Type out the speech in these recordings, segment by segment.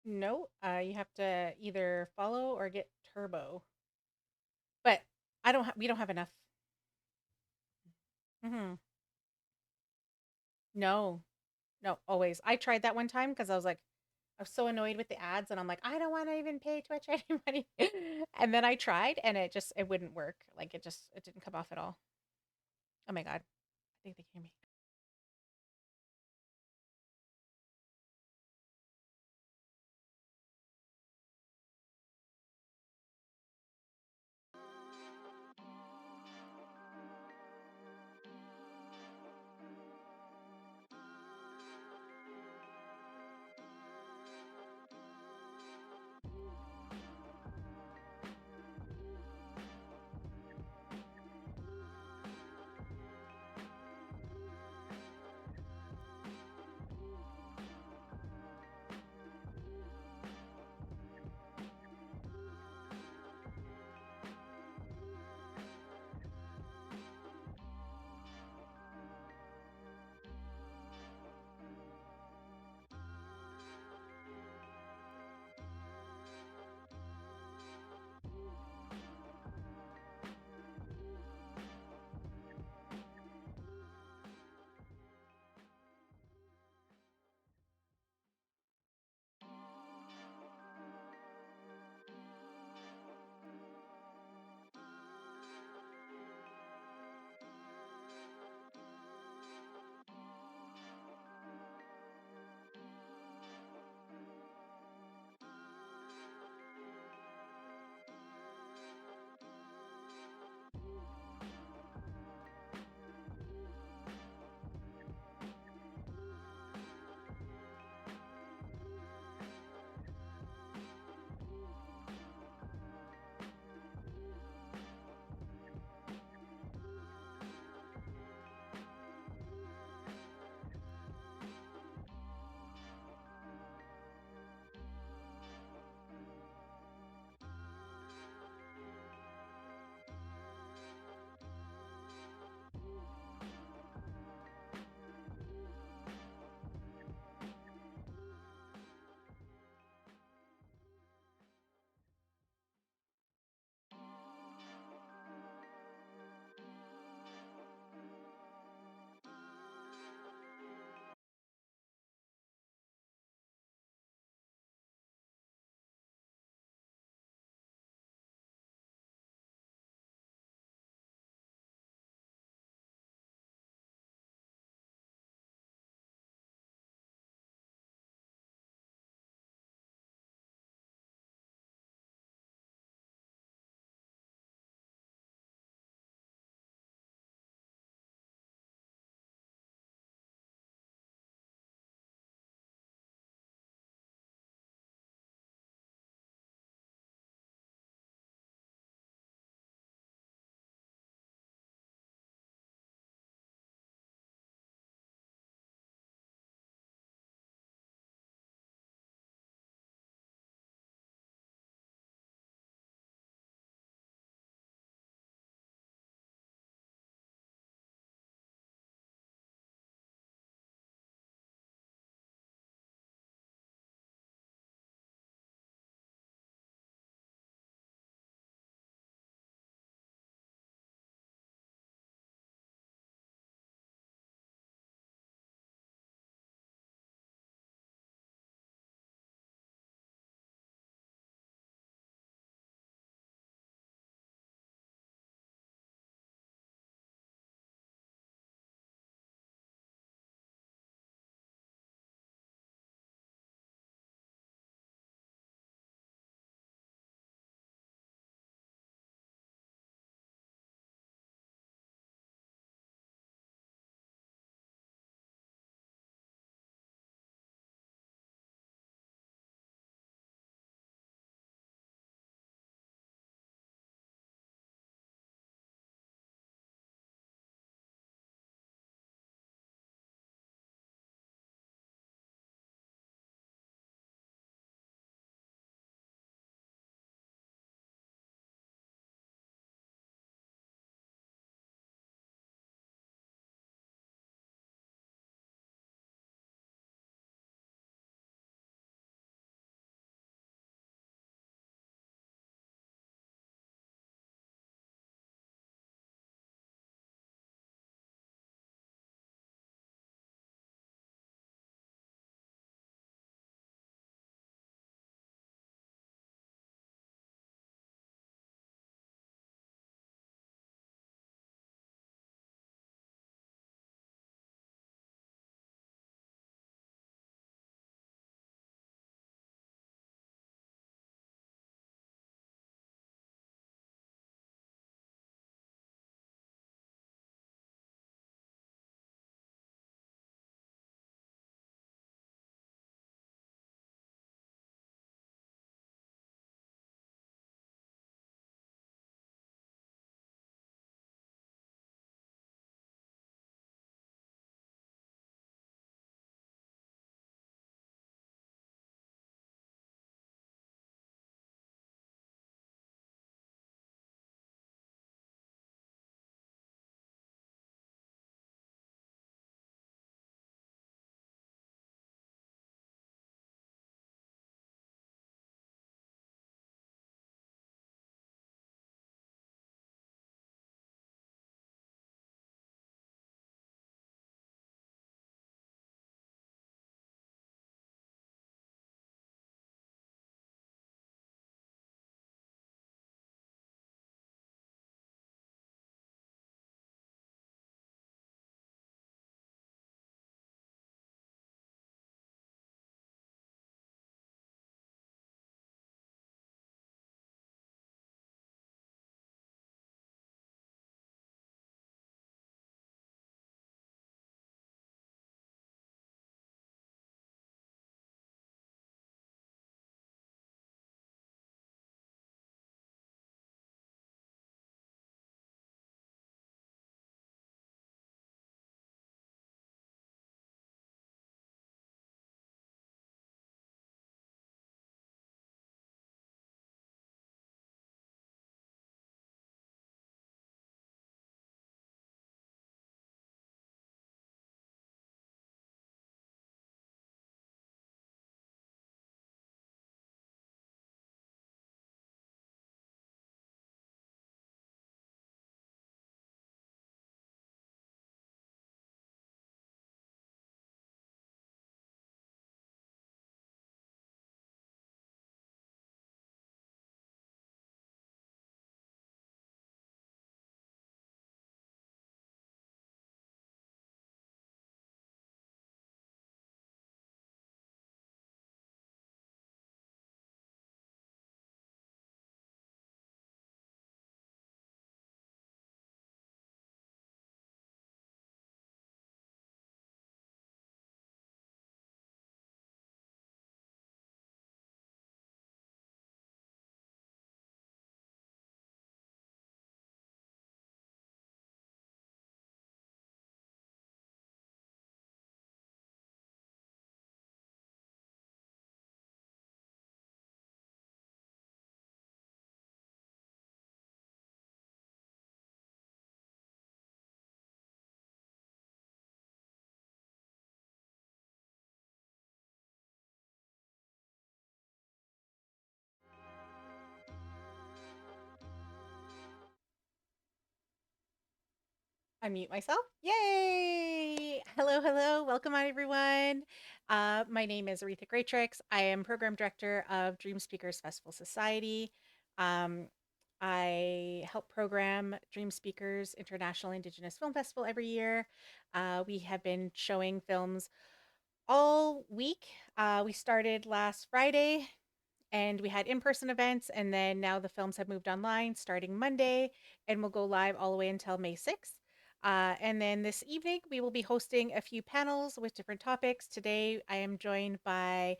No, you have to either follow or get turbo. But I don't. We don't have enough. Hmm. No, no, always. I tried that one time because I was so annoyed with the ads, and I'm like, I don't want to even pay Twitch any money. And then I tried, and it wouldn't work. Like it didn't come off at all. Oh my god, I think they hear me. Unmute myself. Yay! Hello, hello. Welcome on, everyone. My name is Aretha Greatrix. I am Program Director of Dreamspeakers Festival Society. Um, I help program Dreamspeakers International Indigenous Film Festival every year. We have been showing films all week. We started last Friday and we had in-person events, and then now the films have moved online starting Monday and will go live all the way until May 6th. And then this evening we will be hosting a few panels with different topics. Today I am joined by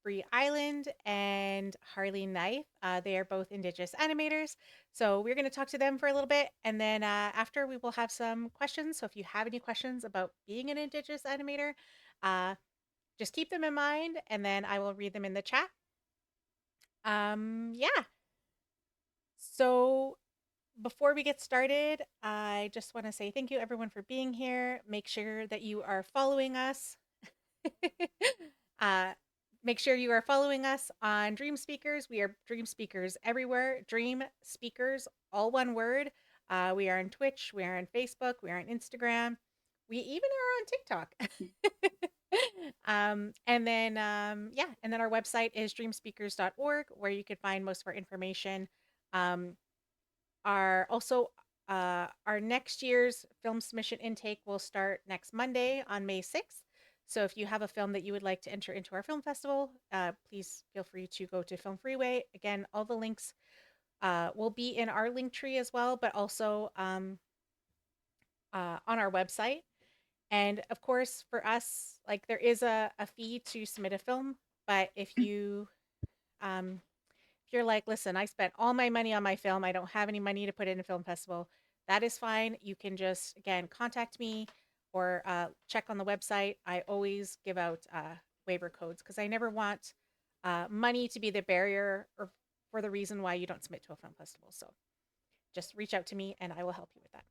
Bree Island and Harley Knife. They are both Indigenous animators. So we're going to talk to them for a little bit, and then after we will have some questions. So if you have any questions about being an Indigenous animator, uh, just keep them in mind, and then I will read them in the chat. Yeah. So before we get started, I just want to say thank you everyone for being here. Make sure that you are following us. uh, Make sure you are following us on Dream Speakers. We are Dream Speakers everywhere. Dream Speakers, all one word. We are on Twitch. We are on Facebook. We are on Instagram. We even are on TikTok. And then our website is dreamspeakers.org, where you can find most of our information. Um, our next year's film submission intake will start next Monday on May 6th. So if you have a film that you would like to enter into our film festival, please feel free to go to Film Freeway. Again, all the links will be in our link tree as well, but also on our website. And of course, for us, like there is a fee to submit a film, but um, if you're like, listen, I spent all my money on my film, I don't have any money to put in a film festival, that is fine. You can just, again, contact me or check on the website. I always give out waiver codes because I never want money to be the barrier or for the reason why you don't submit to a film festival. So just reach out to me and I will help you with that.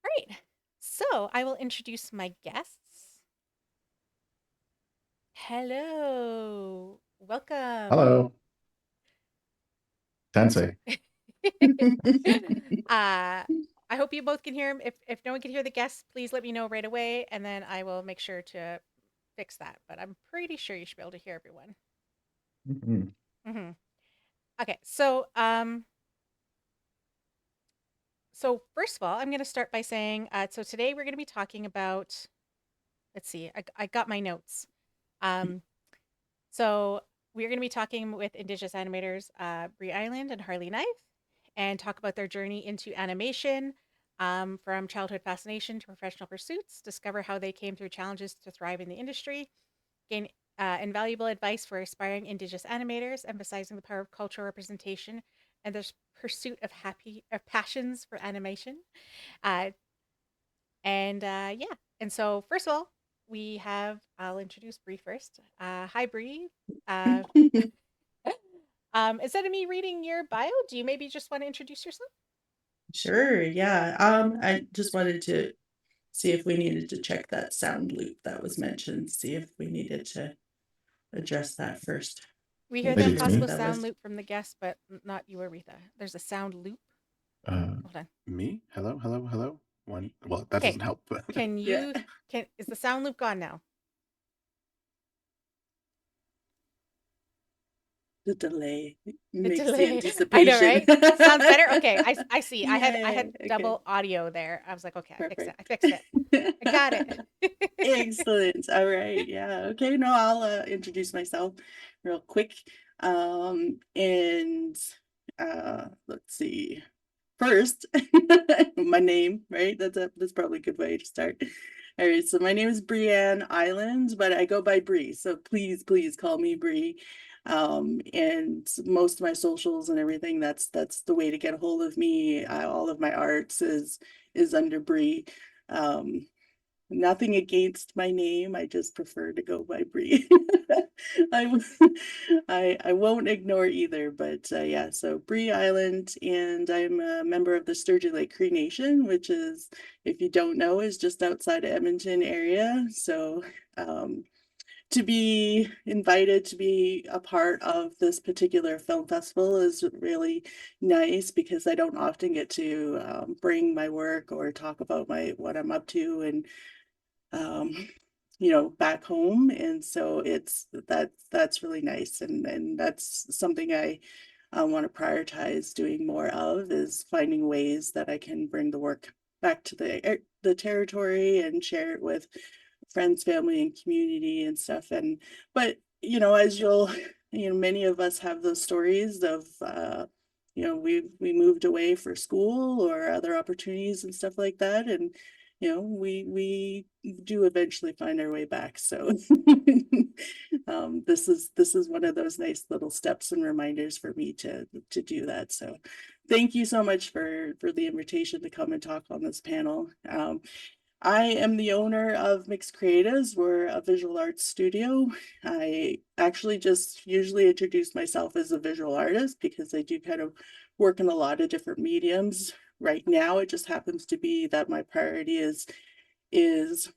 All right. So I will introduce my guests. Hello. Welcome. Hello. Sensei. I hope you both can hear him. If no one can hear the guests, please let me know right away, and then I will make sure to fix that. But I'm pretty sure you should be able to hear everyone. Mhm. Mm-hmm. Okay, so first of all, I'm going to start by saying, so today we're going to be talking about. Let's see, I got my notes. Um, so we're going to be talking with Indigenous animators Bree Island and Harley Knife, and talk about their journey into animation, from childhood fascination to professional pursuits, discover how they came through challenges to thrive in the industry, gain invaluable advice for aspiring Indigenous animators, emphasizing the power of cultural representation and the pursuit of passions for animation. Uh, yeah, and so first of all, I'll introduce Bree first. Hi, Bree. Uh, instead of me reading your bio, do you maybe just want to introduce yourself? Sure, yeah. I just wanted to see if we needed to check that sound loop that was mentioned, see if we needed to address that first. We hear Make the Maybe it's sure me. possible that sound was loop from the guest, but not you, Aretha. There's a sound loop. Uh, Hold on. Me? Hello, hello, hello. One. Well, that Okay, doesn't help. But can yeah. you can is the sound loop gone now? The delay The makes the delay. I know, anticipation. right? Sounds better. Okay, I see. I Yeah, had okay. double audio there. I was like, okay, I fixed it. Perfect. I fixed it. I got it. Excellent. All right. Yeah. Okay. No, I'll introduce myself real quick. And let's see. First, my name, right? That's probably a good way to start. All right. So my name is Bree Island, but I go by Bree. So please call me Bree. And most of my socials and everything, that's the way to get a hold of me. All of my arts is under Bree. Um, Nothing against my name. I just prefer to go by Bree. I, I won't ignore either, but yeah, so Bree Island, and I'm a member of the Sturgeon Lake Cree Nation, which is, if you don't know, is just outside of Edmonton area. So to be invited to be a part of this particular film festival is really nice because I don't often get to bring my work or talk about what I'm up to and um, back home. And so that's really nice. And that's something I want to prioritize doing more of is finding ways that I can bring the work back to the territory and share it with friends, family, and community and stuff. And but as many of us have those stories of we moved away for school or other opportunities and stuff like that, and we do eventually find our way back. So this is one of those nice little steps and reminders for me to do that. So thank you so much for the invitation to come and talk on this panel. I am the owner of Mixed Creatives. We're a visual arts studio. I actually just usually introduce myself as a visual artist because I do kind of work in a lot of different mediums. Right now, it just happens to be that my priority is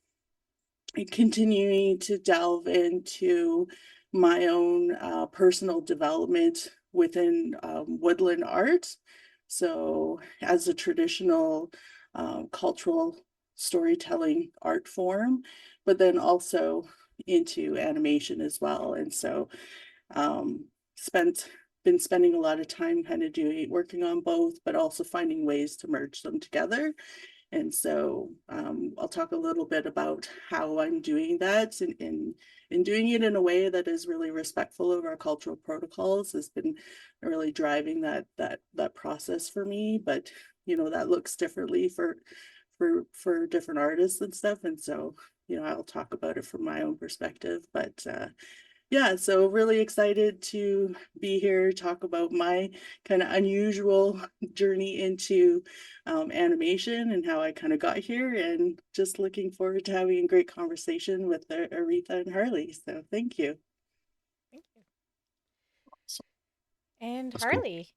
continuing to delve into my own personal development within woodland art. So as a traditional cultural storytelling art form, but then also into animation as well. And so um, spent been spending a lot of time kind of working on both, but also finding ways to merge them together. And so I'll talk a little bit about how I'm doing that and doing it in a way that is really respectful of our cultural protocols has been really driving that process for me. But that looks differently for different artists and stuff. And so I'll talk about it from my own perspective. But yeah, so really excited to be here, talk about my kind of unusual journey into animation and how I kind of got here, and just looking forward to having a great conversation with Aretha and Harley. So thank you. Thank you. And That's cool. Harley.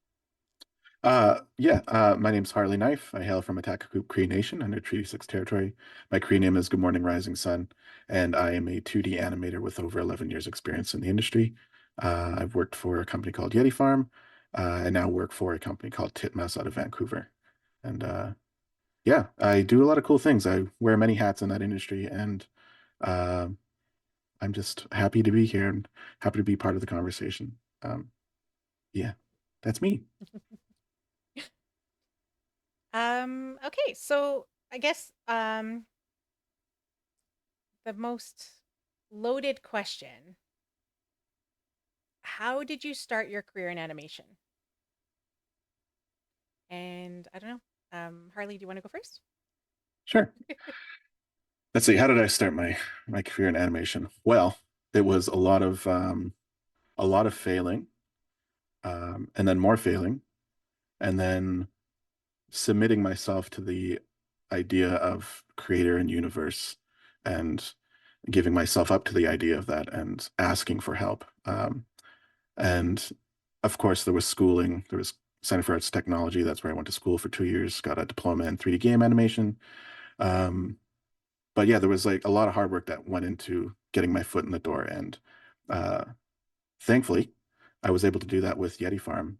Yeah, my name's Harley Knife. I hail from ahcahkopiyêsis Cree Nation under Treaty 6 territory. My Cree name is Good Morning Rising Sun, and I am a 2D animator with over 11 years experience in the industry. I've worked for a company called Yeti Farm. I now work for a company called Titmouse out of Vancouver. And yeah, I do a lot of cool things. I wear many hats in that industry, and uh, I'm just happy to be here and happy to be part of the conversation. Yeah, that's me. Okay, so I guess the most loaded question. How did you start your career in animation? And I don't know. Harley, do you want to go first? Sure. Let's see. How did I start my career in animation? Well, it was a lot of failing, and then more failing, and then submitting myself to the idea of creator and universe, and giving myself up to the idea of that, and asking for help. And of course, there was schooling. There was Center for Arts Technology. That's where I went to school for 2 years. Got a diploma in 3D game animation. Um, but yeah, there was like a lot of hard work that went into getting my foot in the door, and uh, thankfully, I was able to do that with Yeti Farm.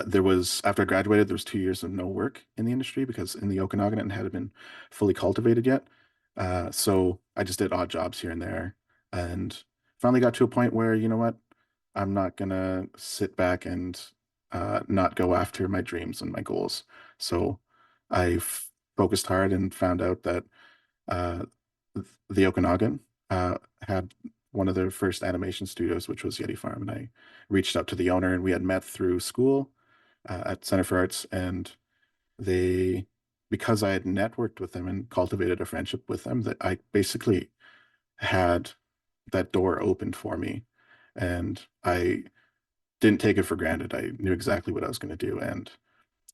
There was after I graduated, there was 2 years of no work in the industry because in the Okanagan it hadn't been fully cultivated yet. So I just did odd jobs here and there, and finally got to a point where you know what, I'm not gonna sit back and not go after my dreams and my goals. So I focused hard and found out that uh, the Okanagan had one of their first animation studios, which was Yeti Farm. And I reached out to the owner, and we had met through school at Center for Arts. And they, because I had networked with them and cultivated a friendship with them, that I basically had that door opened for me. And I didn't take it for granted. I knew exactly what I was going to do. And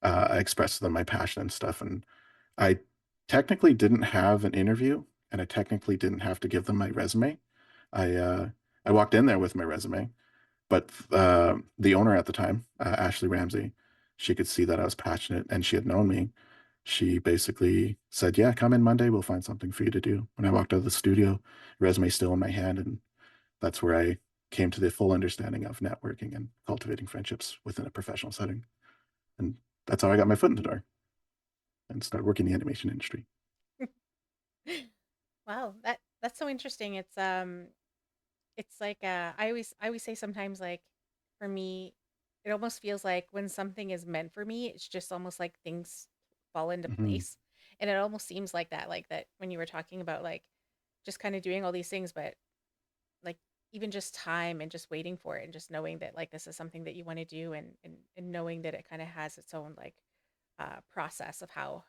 I expressed to them my passion and stuff. And I technically didn't have an interview, and I technically didn't have to give them my resume. I uh, I walked in there with my resume, but the owner at the time, Ashley Ramsey, she could see that I was passionate and she had known me. she basically said, "Yeah, come in Monday. We'll find something for you to do." When I walked out of the studio, resume still in my hand, and that's where I came to the full understanding of networking and cultivating friendships within a professional setting. And that's how I got my foot in the door and started working in the animation industry. Wow, that's so interesting. It's like I always say sometimes like for me, it almost feels like when something is meant for me, it's just almost like things fall into Hmm. place. And it almost seems like that when you were talking about like just kind of doing all these things, but like even just time and just waiting for it and just knowing that like this is something that you want to do and knowing that it kind of has its own like process of how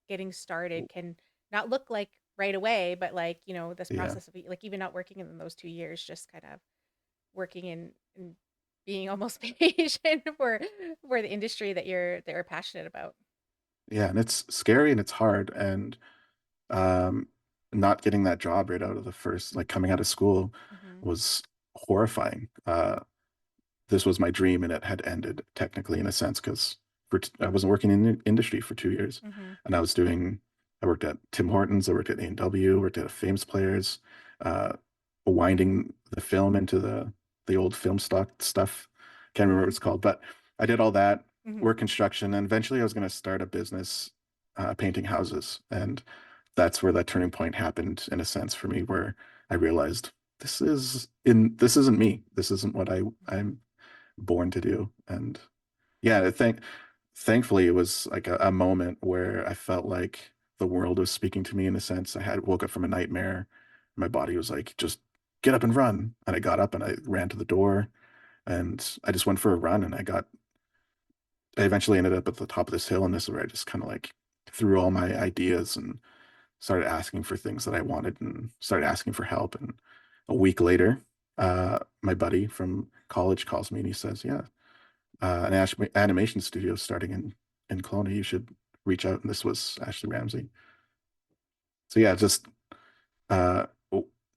getting started can not look like right away, but like this Yeah. process of like even not working in those 2 years, just kind of working and being almost patient for the industry that you're passionate about. Yeah. And it's scary and it's hard. And um, not getting that job right out of the first, like coming out of school Hmm. was horrifying. This was my dream and it had ended technically in a sense because I wasn't working in the industry for 2 years, Hmm. and I worked at Tim Hortons, I worked at A&W, worked at Famous Players, uh, winding the film into the old film stock stuff. Can't remember what it's called, but I did all that Hmm. work construction, and eventually I was going to start a business painting houses, and that's where that turning point happened in a sense for me, where I realized this isn't me. This isn't what I'm born to do. And yeah, thankfully it was like a moment where I felt like the world was speaking to me in a sense. I had woke up from a nightmare. My body was like, just get up and run. And I got up and I ran to the door and I just went for a run and I eventually ended up at the top of this hill, and this is where I just kind of like threw all my ideas and started asking for things that I wanted and started asking for help. And a week later, my buddy from college calls me and he says, "Yeah, an animation studio starting in Kelowna. You should reach out." And this was Ashley Ramsey. So yeah, just uh,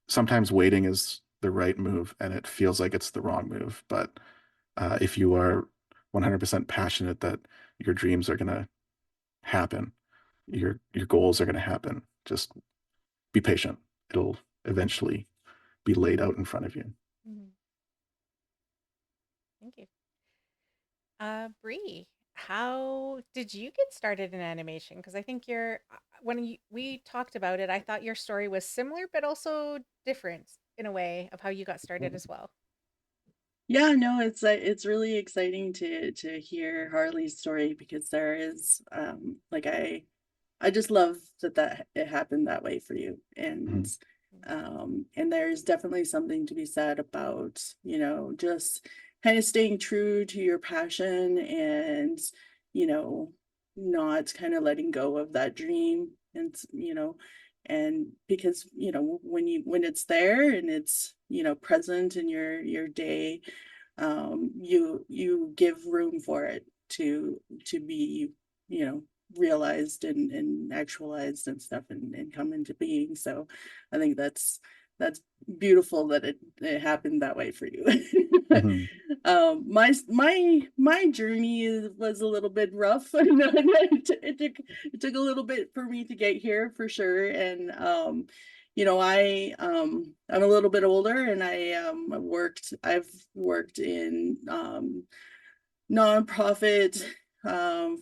sometimes waiting is the right move, and it feels like it's the wrong move. But if you are 100% passionate that your dreams are gonna happen, your goals are gonna happen, just be patient. It'll eventually be laid out in front of you. Hmm. Thank you. Bree, how did you get started in animation? Because I think we talked about it, I thought your story was similar, but also different in a way of how you got started as well. Yeah, no, it's really exciting to hear Harley's story because there is like I just love that it happened that way for you. Mhm. And there's definitely something to be said about, just kind of staying true to your passion and, you know, not kind of letting go of that dream and because, when it's there and it's, present in your day, you give room for it to be, you know, realized and actualized and stuff and come into being. So I think that's beautiful that it happened that way for you. Mhm. My journey was a little bit rough. It took a little bit for me to get here for sure. And I'm a little bit older and I've worked in nonprofit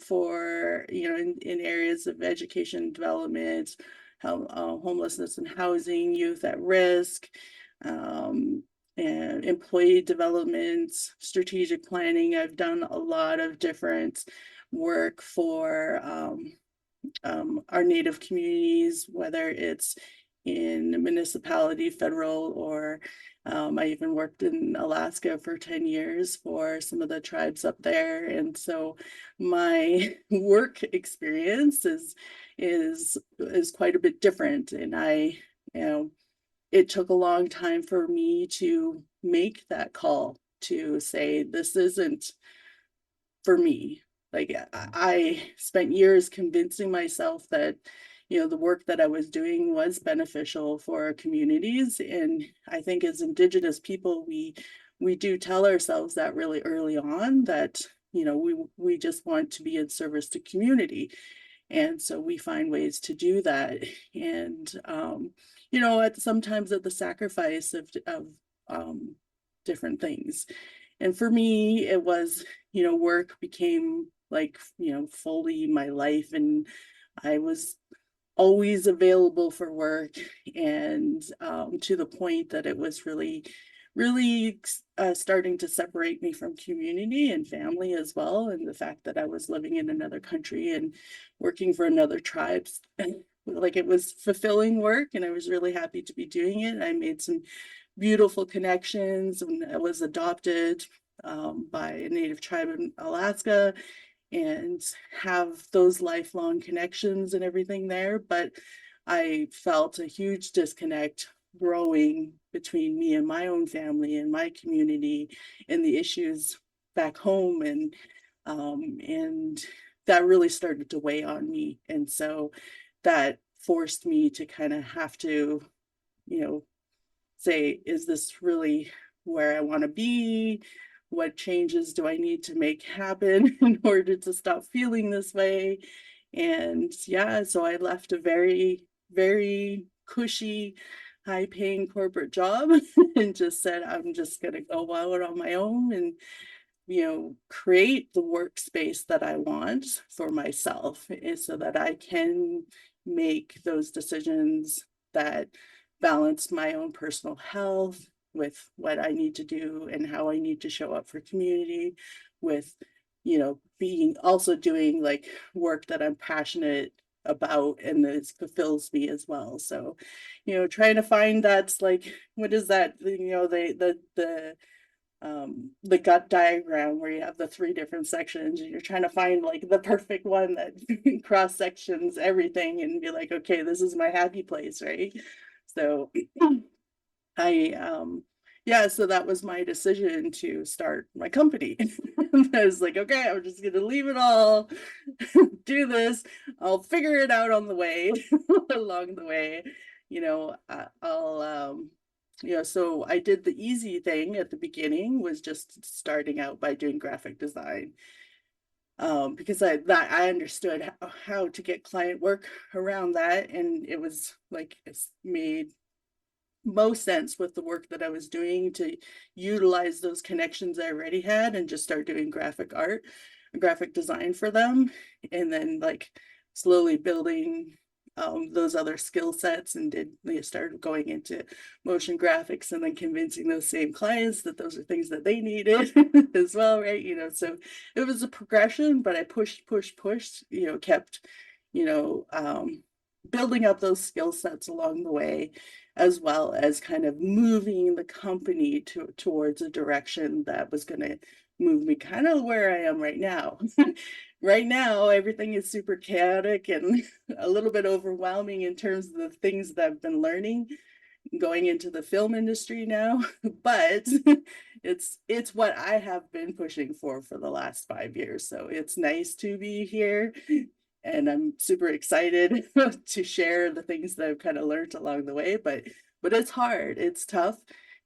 for in areas of education development, homelessness and housing, youth at risk, um, and employee development, strategic planning. I've done a lot of different work for our Native communities, whether it's in municipality, federal, or I even worked in Alaska for 10 years for some of the tribes up there. And so my work experience is quite a bit different. And it took a long time for me to make that call to say, this isn't for me. Like I spent years convincing myself that, the work that I was doing was beneficial for our communities. And I think as Indigenous people, we do tell ourselves that really early on that, we just want to be in service to community. And so we find ways to do that. And, you know, sometimes at the sacrifice of different things. And for me, it was, you know, work became like, you know, fully my life. And I was always available for work, and to the point that it was really starting to separate me from community and family as well. And the fact that I was living in another country and working for another tribe, like it was fulfilling work, and I was really happy to be doing it. I made some beautiful connections, and I was adopted by a native tribe in Alaska, and have those lifelong connections and everything there. But I felt a huge disconnect growing between me and my own family and my community and the issues back home. And that really started to weigh on me. And so that forced me to kind of have to, you know, say, is this really where I want to be? What changes do I need to make happen in order to stop feeling this way? And yeah, so I left a very cushy, high paying corporate job and just said, I'm just going to go out on my own and, you know, create the workspace that I want for myself, so that I can make those decisions that balance my own personal health with what I need to do and how I need to show up for community, with, you know, being also doing like work that I'm passionate about and that fulfills me as well. So, you know, trying to find that's like, what is that, you know, the gut diagram where you have the three different sections, and you're trying to find like the perfect one that cross sections everything and be like, okay, this is my happy place, right? So I yeah, so that was my decision to start my company. I was like, okay, I'm just gonna leave it all, do this, I'll figure it out on the way, along the way, you know. I'll you know, so I did the easy thing at the beginning, was just starting out by doing graphic design. Because I understood how to get client work around that, and it was like it's made most sense with the work that I was doing to utilize those connections I already had and just start doing graphic art, graphic design for them. And then like slowly building those other skill sets, and they started going into motion graphics, and then convincing those same clients that those are things that they needed as well, right? You know, so it was a progression, but I pushed, you know, kept, you know, building up those skill sets along the way, as well as kind of moving the company towards a direction that was going to move me kind of where I am right now. Right now, everything is super chaotic and a little bit overwhelming in terms of the things that I've been learning going into the film industry now, but it's what I have been pushing for the last 5 years. So it's nice to be here, and I'm super excited to share the things that I've kind of learned along the way. But it's hard, it's tough,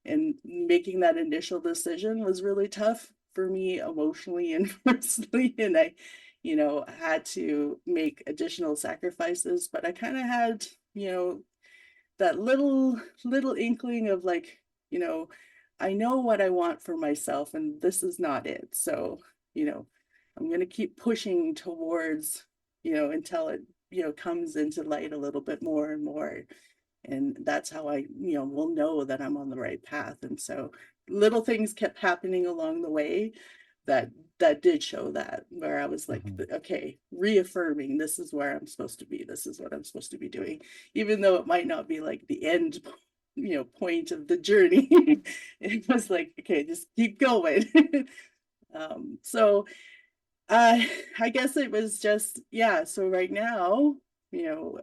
and making that initial decision was really tough for me emotionally and personally. And I, you know, had to make additional sacrifices, but I kind of had, you know, that little inkling of like, you know, I know what I want for myself, and this is not it. So, you know, I'm going to keep pushing towards, you know, until it, you know, comes into light a little bit more and more. And that's how I, you know, will know that I'm on the right path. And so little things kept happening along the way that did show that, where I was like, okay, reaffirming this is where I'm supposed to be. This is what I'm supposed to be doing, even though it might not be like the end, you know, point of the journey. It was like, okay, just keep going. So I guess it was just, yeah. So right now, you know,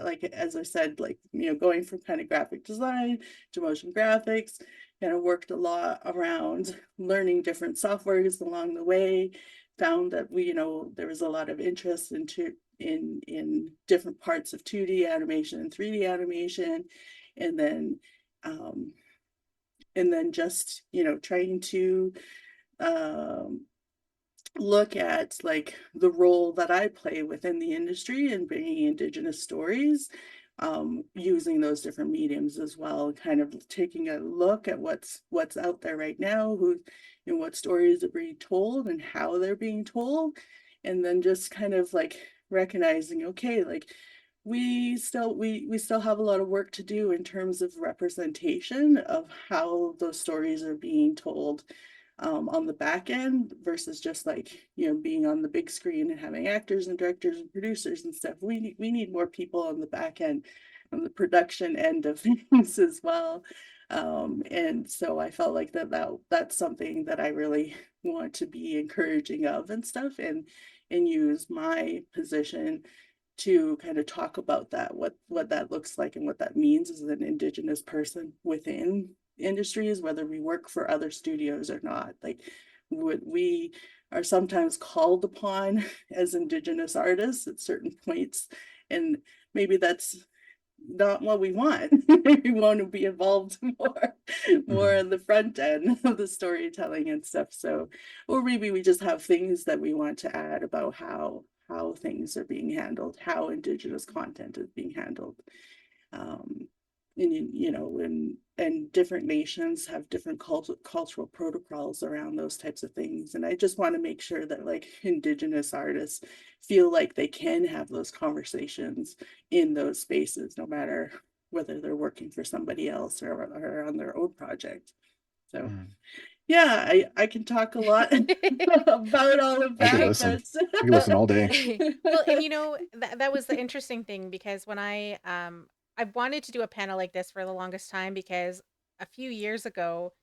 like as I said, like, you know, going from kind of graphic design to motion graphics, kind of worked a lot around learning different softwares along the way. Found that we, you know, there was a lot of interest in different parts of 2D animation and 3D animation, and then um, just, you know, trying to um look at like the role that I play within the industry and bringing Indigenous stories, using those different mediums as well, kind of taking a look at what's out there right now, who, you know, what stories are being told and how they're being told, and then just kind of like recognizing, okay, like we still have a lot of work to do in terms of representation of how those stories are being told, on the back end versus just like, you know, being on the big screen and having actors and directors and producers and stuff. We need more people on the back end, on the production end of things as well. And so I felt like that's something that I really want to be encouraging of and stuff, and use my position to kind of talk about that, what that looks like and what that means as an Indigenous person within industries, whether we work for other studios or not. Like, what we are sometimes called upon as Indigenous artists at certain points, and maybe that's not what we want. We want to be involved more Mhm. on the front end of the storytelling and stuff. So, or maybe we just have things that we want to add about how things are being handled, how Indigenous content is being handled. Um, and you know, and different nations have different cultural protocols around those types of things. And I just want to make sure that like Indigenous artists feel like they can have those conversations in those spaces, no matter whether they're working for somebody else or on their own project. So Mhm. yeah, I can talk a lot about all of I could that, listen. I could listen all day. Well, and you know, that was the interesting thing because when I wanted to do a panel like this for the longest time because a few years ago,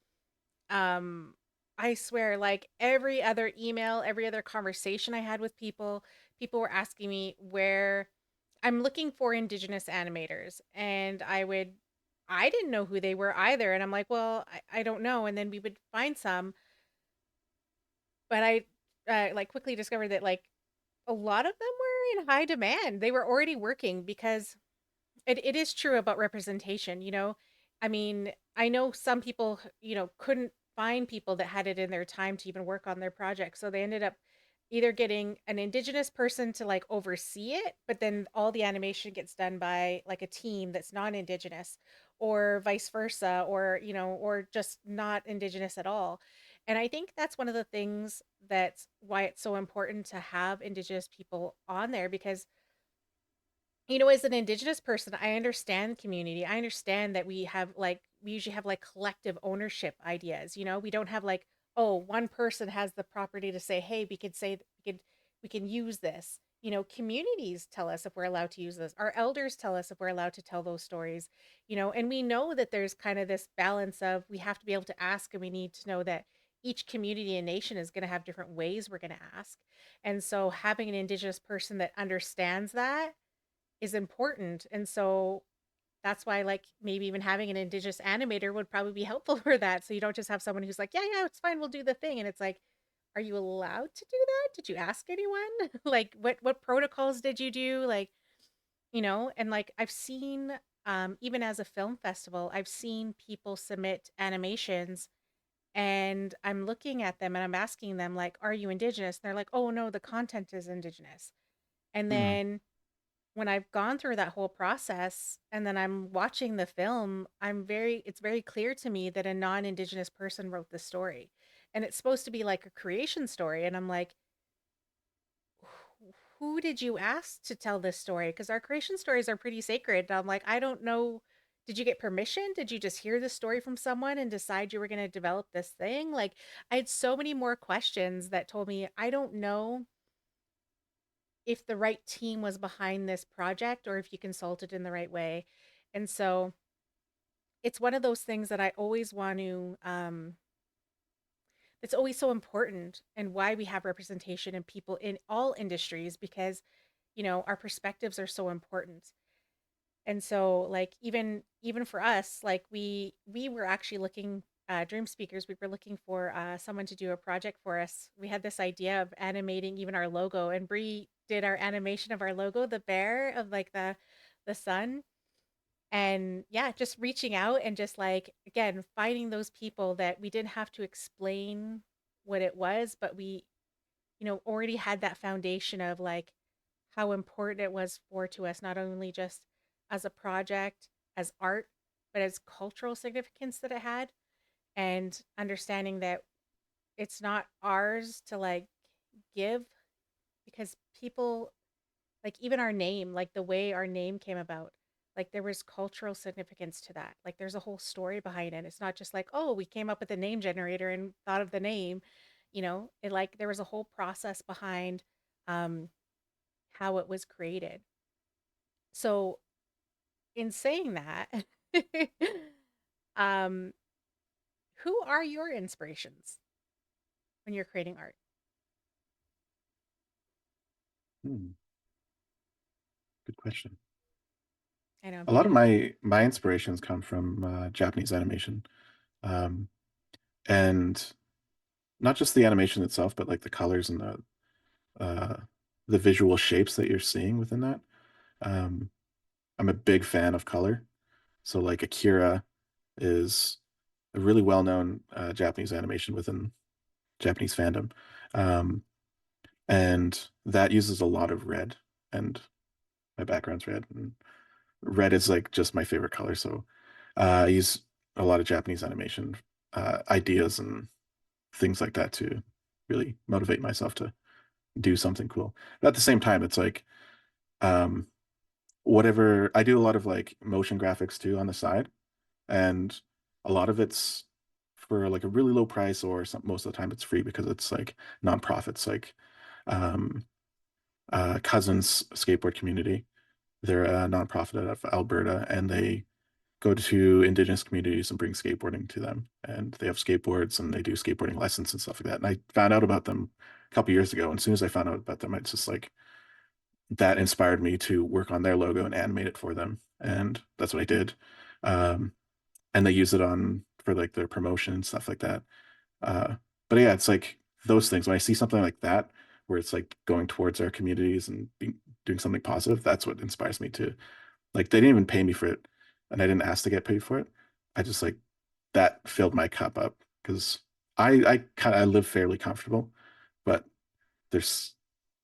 um I swear like every other email, every other conversation I had with people, people were asking me where I'm looking for Indigenous animators, and I didn't know who they were either, and I'm like, well, I don't know, and then we would find some, but I like quickly discovered that like a lot of them were in high demand. They were already working because it is true about representation, you know? I mean, I know some people, you know, couldn't find people that had it in their time to even work on their project. So they ended up either getting an Indigenous person to like oversee it, but then all the animation gets done by like a team that's non-Indigenous, or vice versa, or, you know, or just not Indigenous at all. And I think that's one of the things that's why it's so important to have Indigenous people on there because, you know, as an Indigenous person, I understand community. I understand that we usually have like collective ownership ideas. You know, we don't have like, oh, one person has the property to say, hey, we could say we can use this. You know, communities tell us if we're allowed to use this. Our elders tell us if we're allowed to tell those stories. You know, and we know that there's kind of this balance of we have to be able to ask, and we need to know that each community and nation is going to have different ways we're going to ask. And so having an Indigenous person that understands that is important. And so that's why like maybe even having an Indigenous animator would probably be helpful for that. So you don't just have someone who's like, yeah, yeah, it's fine, we'll do the thing. And it's like, are you allowed to do that? Did you ask anyone? Like what protocols did you do? Like, you know, and like I've seen even as a film festival, I've seen people submit animations and I'm looking at them and I'm asking them like, are you Indigenous? And they're like, oh no, the content is Indigenous. And Mhm. then when I've gone through that whole process and then I'm watching the film, it's very clear to me that a non-Indigenous person wrote the story. And it's supposed to be like a creation story. And I'm like, who did you ask to tell this story? Because our creation stories are pretty sacred. And I'm like, I don't know. Did you get permission? Did you just hear the story from someone and decide you were going to develop this thing? Like, I had so many more questions that told me, I don't know if the right team was behind this project or if you consulted in the right way. And so it's one of those things that I always want to it's always so important, and why we have representation in people in all industries because, you know, our perspectives are so important. And so like even for us, like we were actually looking Dreamspeakers, we were looking for someone to do a project for us. We had this idea of animating even our logo, and Bree did our animation of our logo, the bear of like the sun. And yeah, just reaching out and just like again finding those people that we didn't have to explain what it was, but already had that foundation of like how important it was for to us, not only just as a project, as art, but as cultural significance that it had, and understanding that it's not ours to like give, because people, like even our name, like the way our name came about, like there was cultural significance to that. Like there's a whole story behind it. It's not just like, oh, we came up with a name generator and thought of the name. It like there was a whole process behind um how it was created. So in saying that, um who are your inspirations when you're creating art? Hmm, good question. I know I'm A lot of picking on you. my inspirations come from Japanese animation, um, and not just the animation itself, but like the colors and uh, the visual shapes that you're seeing within that. Um, I'm a big fan of color, so like Akira is a really well-known Japanese animation within Japanese fandom, um, and that uses a lot of red, and my background's red, and red is like just my favorite color. So I use a lot of Japanese animation ideas and things like that to really motivate myself to do something cool. But at the same time, it's like um, whatever I do a lot of like motion graphics too on the side, and a lot of it's for like a really low price, or some, most of the time it's free because it's like nonprofits, like um, Cousins Skateboard Community. They're a nonprofit out of Alberta, and they go to Indigenous communities and bring skateboarding to them. And they have skateboards and they do skateboarding lessons and stuff like that. And I found out about them a couple years ago. And as soon as I found out about them, it's just like that inspired me to work on their logo and animate it for them. And that's what I did. Um, and they use it on for like their promotion and stuff like that. Uh, but yeah, it's like those things. When I see something like that, where it's like going towards our communities and doing something positive, that's what inspires me to like. They didn't even pay me for it, and I didn't ask to get paid for it. I just like that filled my cup up because I kind of I live fairly comfortable, but there's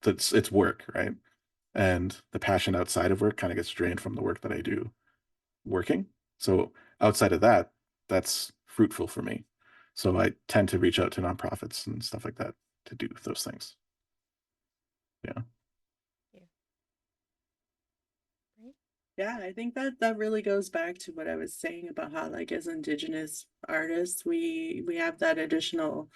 that's it's work, right? And the passion outside of work kind of gets drained from the work that I do working. So outside of that, that's fruitful for me. So I tend to reach out to nonprofits and stuff like that to do those things. Yeah. Yeah. Right? Yeah, I think that that really goes back to what I was saying about how, like, as Indigenous artists, we have that additional,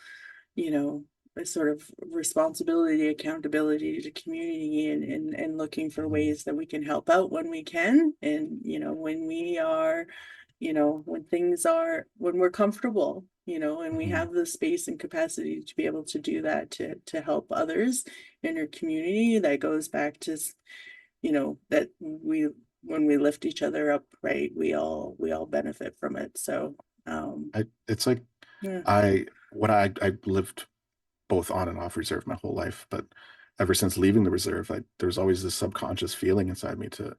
you know, a sort of responsibility, accountability to community, and looking for Mhm. ways that we can help out when we can, and when we are, when things are when we're comfortable, and we Mhm. have the space and capacity to be able to do that to help others in our community. That goes back to that we when we lift each other up, right, we all benefit from it. So It's like yeah. I lived both on and off reserve my whole life, but ever since leaving the reserve, there's always this subconscious feeling inside me to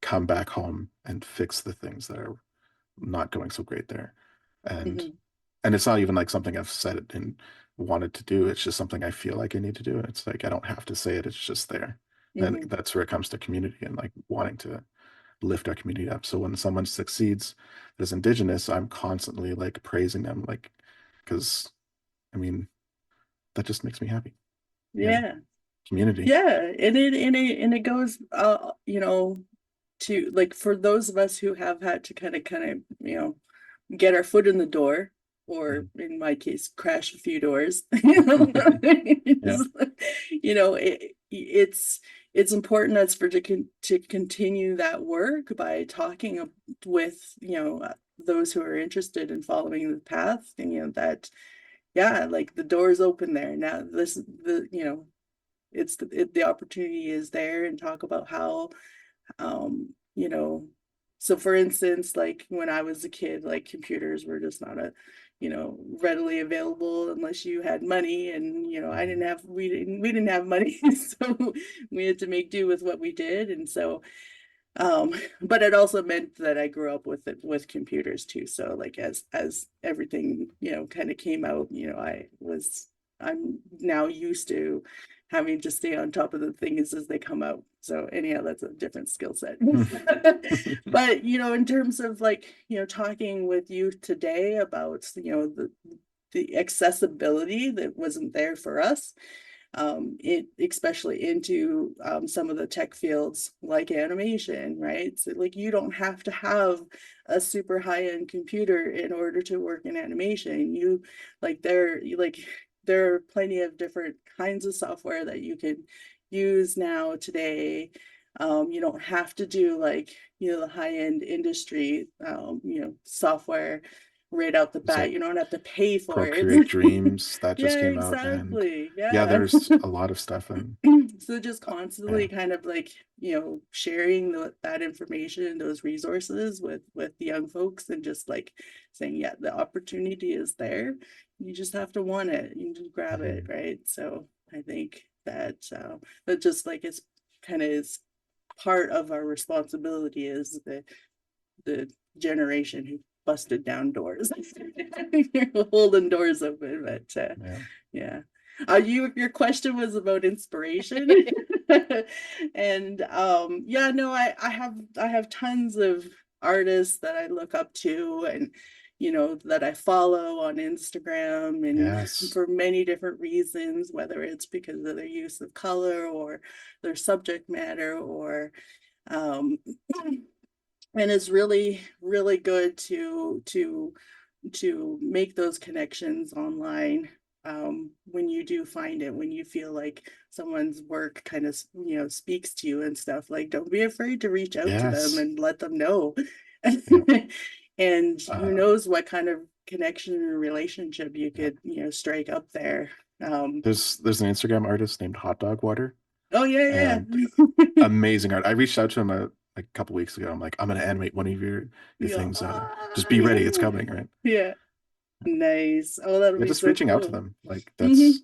come back home and fix the things that are not going so great there. And Hmm. it's not even like something I've said it and wanted to do. It's just something I feel like I need to do. And it's like I don't have to say it, it's just there. And Hmm. that's where it comes to community and like wanting to lift our community up. So when someone succeeds as Indigenous, I'm constantly like praising them, like, because I mean, that just makes me happy. Yeah. Yeah. Community. Yeah, and it goes to, like, for those of us who have had to kind of get our foot in the door, or Mhm. in my case crash a few doors. Yeah. It's important that's for to continue that work by talking with those who are interested in following the path, and that, yeah, like, the door's open there now. This the you know the opportunity is there, and talk about how, um you know so for instance, like, when I was a kid, like, computers were just not readily available unless you had money, and I didn't Mhm. have we didn't have money. So we had to make do with what we did. And so, um but it also meant that I grew up with computers too. So, like, as everything kind of came out, I was I'm now used to having to stay on top of the things as they come out. So anyhow, that's a different skill set. But in terms of like, talking with youth today about, the accessibility that wasn't there for us, it especially into some of the tech fields like animation, right? So like you don't have to have a super high-end computer in order to work in animation. There are plenty of different kinds of software that you can use now today. You don't have to do like the high-end industry software right out the It's bat. like You don't have to pay for it. Procreate Dreams that just Yeah, came out, and exactly. yeah, Yeah. there's a lot of stuff, and So just yeah, constantly kind of like, sharing that information, those resources with the young folks, and just like saying, yeah, the opportunity is there. You just have to want it. You just grab it, Mhm. right? So I think that just like is kind of is part of our responsibility is the generation who busted down doors. You're holding doors open, but Yeah. yeah. Your question was about inspiration. And yeah, no, I have tons of artists that I look up to, and that I follow on Instagram, and Yes. for many different reasons, whether it's because of their use of color or their subject matter, or um and it's really really good to make those connections online, when you do find it, when you feel like someone's work kind of speaks to you and stuff. Like, don't be afraid to reach out to them Yes. and let them know. Yeah. And who Uh, knows what kind of connection and relationship you yeah. could strike up there. There's an Instagram artist named Hot Dog Water, Oh yeah, and yeah. amazing art. I reached out to him like a couple weeks ago. I'm like, I'm gonna animate one of your Yeah. things. Just be ready, it's Yeah. coming, right? Yeah. Nice. Oh, that'll Yeah, be just so reaching out to cool. them. Like Hmm. that's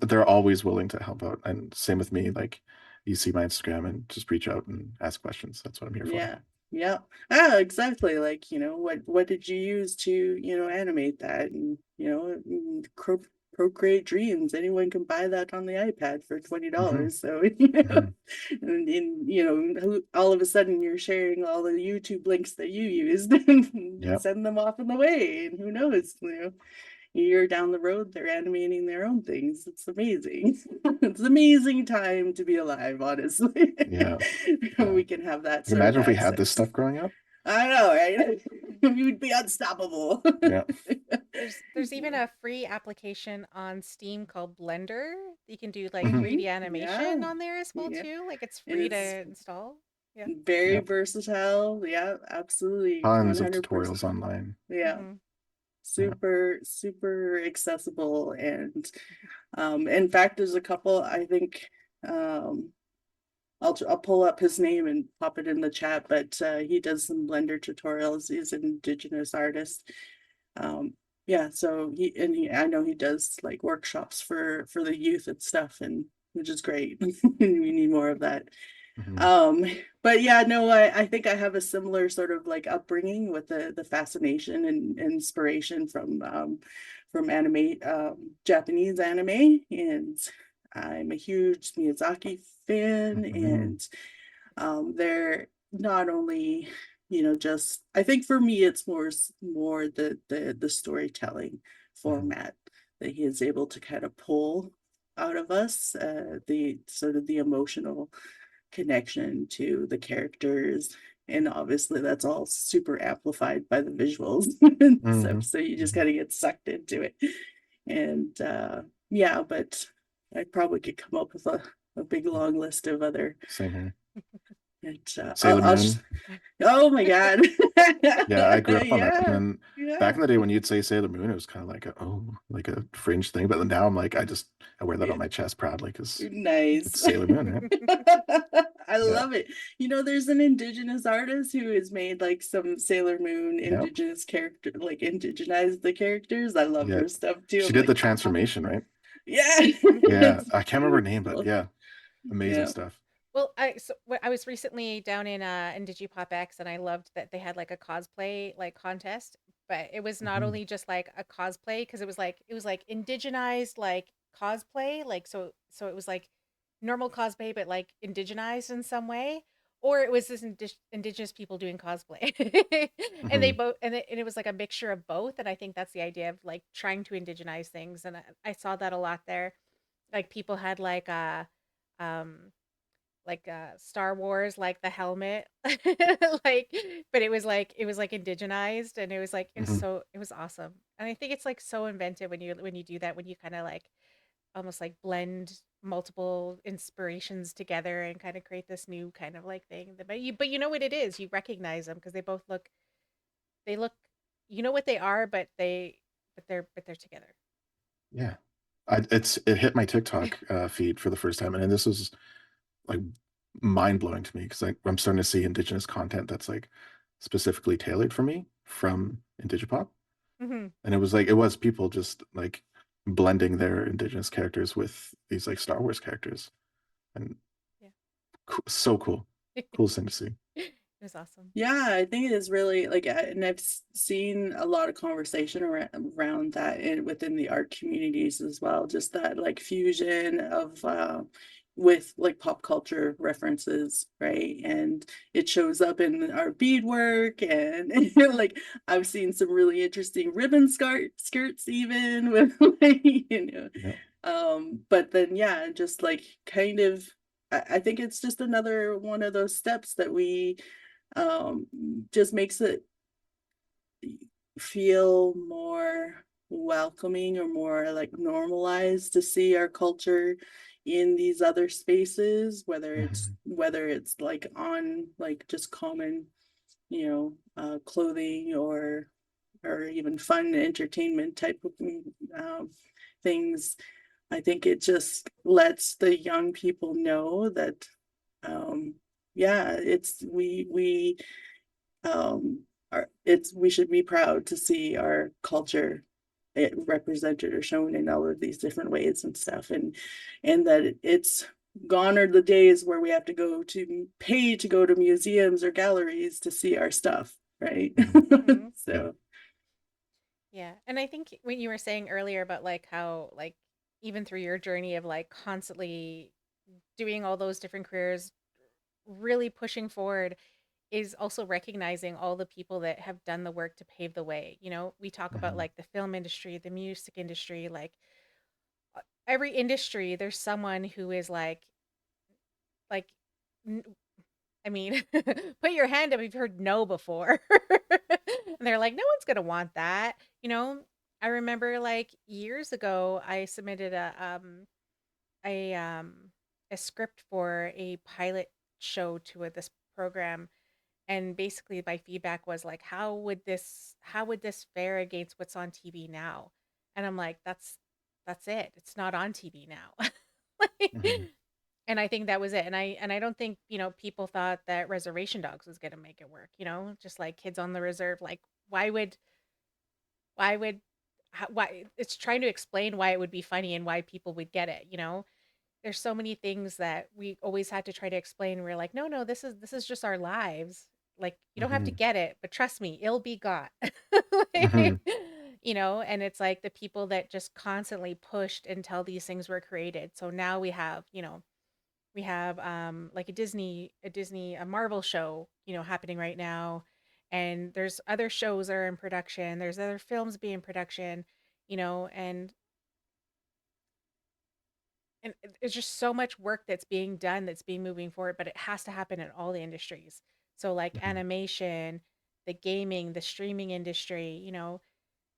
they're always willing to help out. And same with me. Like you see my Instagram and just reach out and ask questions. That's what I'm here for. Yeah. Yeah. Ah, exactly. Like, what did you use to, animate that? And, Procreate Dreams. Anyone can buy that on the iPad for Hmm. $20. So, Hmm. and all of a sudden you're sharing all the YouTube links that you used and Yep. send them off in the way. And who knows, a year down the road, they're animating their own things. It's amazing. It's an amazing time to be alive, honestly. Yeah. Yeah. We can have that Like, sort of imagine if we had this access. stuff growing up. I know, right? We would be unstoppable. Yeah. There's even a free application on Steam called Blender. You can do like Hmm. 3D Mhm. Yeah. animation on there as well Yeah. too. Like it's And free to it's install. Yeah. very Yep. versatile. Yeah, absolutely. Tons of 100%. tutorials online. Yeah. Hmm. Yeah. Super, super accessible. And in fact, there's a couple, I think, um, I'll pull up his name and pop it in the chat, but he does some Blender tutorials. He's an Indigenous artist. Yeah, so I know he does like workshops for the youth and stuff, and which is great. We need more of that. Hmm. Um, but yeah, no, I think I have a similar sort of like upbringing with the fascination and inspiration from anime, Japanese anime, and I'm a huge Miyazaki fan. Hmm. And they're not only just, I think for me it's more the storytelling Hmm. format that he is able to kind of pull out of us, the sort of the emotional connection to the characters. And obviously that's all super amplified by the visuals and stuff, Hmm. so you just Hmm. got to get sucked into it. And yeah, but I probably could come up with a big long list of other. Same here. And Sailor Moon. oh my god. Yeah, I grew up on that. And Yeah, then yeah. back in the day when you'd say Sailor Moon, it was kind of like like a fringe thing. But then now I'm like, I wear that on Yeah, my chest proudly because nice. it's Sailor Moon, right? I Yeah. love it. There's an indigenous artist who has made like some Sailor Moon Yeah. indigenous character, like indigenized the characters. I love Yeah. her stuff too. She I'm did the like, transformation, right? yeah. Yeah. It's I can't remember her name, but beautiful. yeah, amazing Yeah. stuff. Well, I was recently down in IndigiPop X and I loved that they had like a cosplay like contest, but it was not Mhm. only just like a cosplay because it was like indigenized like cosplay, like so it was like normal cosplay but like indigenized in some way, or it was this indigenous people doing cosplay. And they Mhm. both and it was like a mixture of both, and I think that's the idea of like trying to indigenize things, and I saw that a lot there. Like people had um Star Wars, like the helmet, like, but it was like indigenized, and Mhm. it was awesome. And I think it's like so inventive when you do that, when you kind of like almost like blend multiple inspirations together and kind of create this new kind of like thing. But you know what it is, you recognize them because they look, you know what they are, but they're together. Yeah. It hit my TikTok feed for the first time, and this was like mind blowing to me because I'm starting to see indigenous content that's like specifically tailored for me from Indigipop. Hmm. And it was people just like blending their indigenous characters with these like Star Wars characters, and so cool, Yeah. coolest thing to see. It was awesome. Yeah, I think it is really like, and I've seen a lot of conversation around that within the art communities as well. Just that like fusion of with like pop culture references, right? And it shows up in our beadwork, and like I've seen some really interesting ribbon skirts even with like, Yeah. but then yeah, just like kind of I think it's just another one of those steps that we um, just makes it feel more welcoming or more like normalized to see our culture in these other spaces, Mhm. whether it's like on like just common, clothing or even fun entertainment type of things. I think it just lets the young people know that yeah, it's we we should be proud to see our culture it represented or shown in all of these different ways and stuff, and that it's gone are the days where we have to go to pay to go to museums or galleries to see our stuff, right? Mhm. Hmm. Yeah. So Yeah. And I think when you were saying earlier about like how like even through your journey of like constantly doing all those different careers, really pushing forward is also recognizing all the people that have done the work to pave the way. You know, we talk about Mhm. like the film industry, the music industry, like every industry, there's someone who is like n- I mean, put your hand up if you've heard no before. And they're like, no one's gonna want that. You know, I remember like years ago, I submitted a um a script for a pilot show to this program, and basically my feedback was like, how would this fare against what's on TV now? And I'm like, that's it. It's not on TV now. Like, Mhm. and I think that was it. And I don't think, people thought that Reservation Dogs was going to make it work, just like Kids on the Reserve. Like, why would, why would, why it's trying to explain why it would be funny and why people would get it, There's so many things that we always had to try to explain. We're like, no, no, this is just our lives. Like, you don't have to Mhm. get it, but trust me, it'll be got. Mhm. Like, and it's like the people that just constantly pushed until these things were created. So now we have like a Marvel show, happening right now, and there's other shows that are in production, there's other films being in production, and it's just so much work that's being done, that's being moving forward, but it has to happen in all the industries. So like Mhm. animation, the gaming, the streaming industry,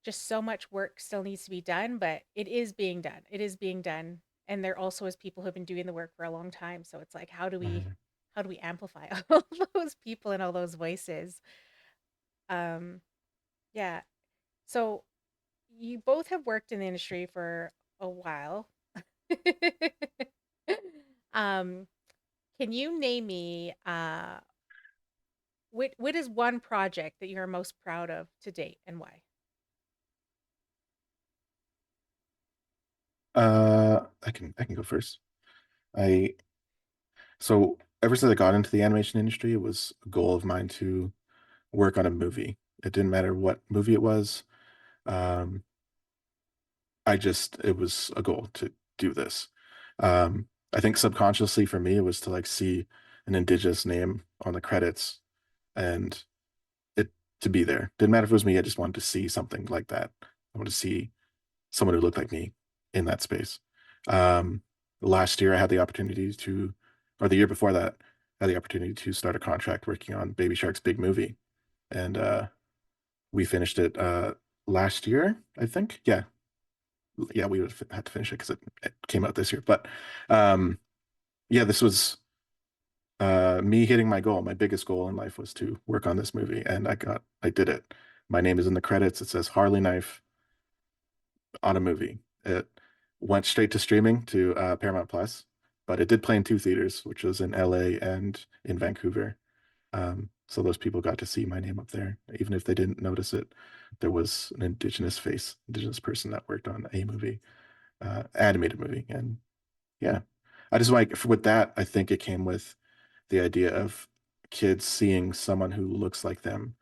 just so much work still needs to be done, but it is being done. It is being done. And there also is people who've been doing the work for a long time. So it's like, Mhm. how do we amplify all those people and all those voices? Um, yeah. So you both have worked in the industry for a while. um, can you name me what is one project that you're most proud of to date and why? I can go first. I So ever since I got into the animation industry, it was a goal of mine to work on a movie. It didn't matter what movie it was. Um, it was a goal to do this. I think subconsciously for me, it was to like see an Indigenous name on the credits and it to be there. Didn't matter if it was me. I just wanted to see something like that. I wanted to see someone who looked like me in that space. Um, Last year, I had the opportunity to, or the year before that, I had the opportunity to start a contract working on Baby Shark's big movie, and we finished it last year, I think. Yeah, we would have had to finish it because it came out this year. But yeah, this was me hitting my goal. My biggest goal in life was to work on this movie, and I did it. My name is in the credits. It says Harley Knife on a movie. It went straight to streaming to Paramount Plus, but it did play in two theaters, which was in LA and in Vancouver. So those people got to see my name up there, even if they didn't notice it. There was an Indigenous person that worked on a movie, animated movie, and yeah, I just like with that. I think it came with the idea of kids seeing someone who looks like them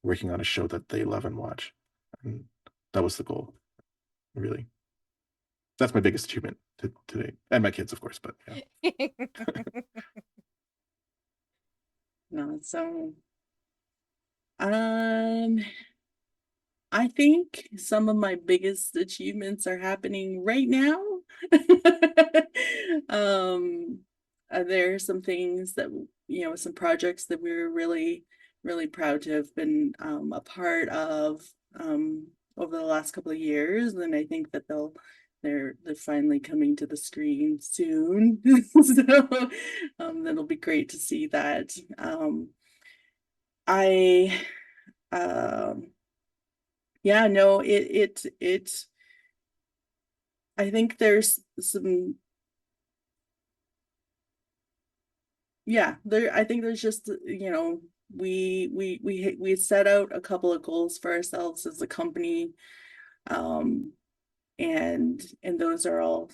working on a show that they love and watch, and that was the goal, really. That's my biggest achievement today, and my kids, of course. But yeah, No, so um I think some of my biggest achievements are happening right now. um there are some things that some projects that we're really really proud to have been a part of over the last couple of years, and I think that they're finally coming to the screen soon. So that'll be great to see that. I um Yeah, no, I think there's some, yeah, I think there's just, we set out a couple of goals for ourselves as a company, um, and those are all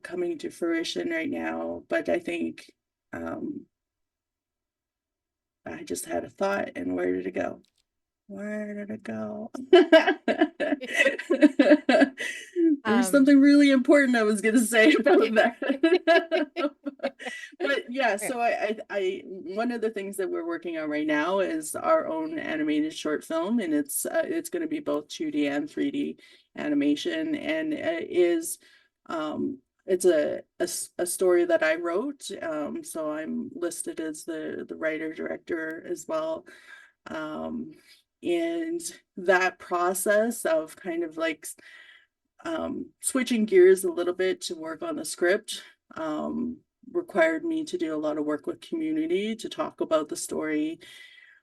coming to fruition right now. But I think, I just had a thought, and where did it go? Where did it go? There's Um, something really important I was gonna say about that. But yeah, so one of the things that we're working on right now is our own animated short film, and it's going to be both 2D and 3D animation, and it's a story that I wrote, so I'm listed as the writer director as well. Um, and that process of kind of like switching gears a little bit to work on the script required me to do a lot of work with community to talk about the story,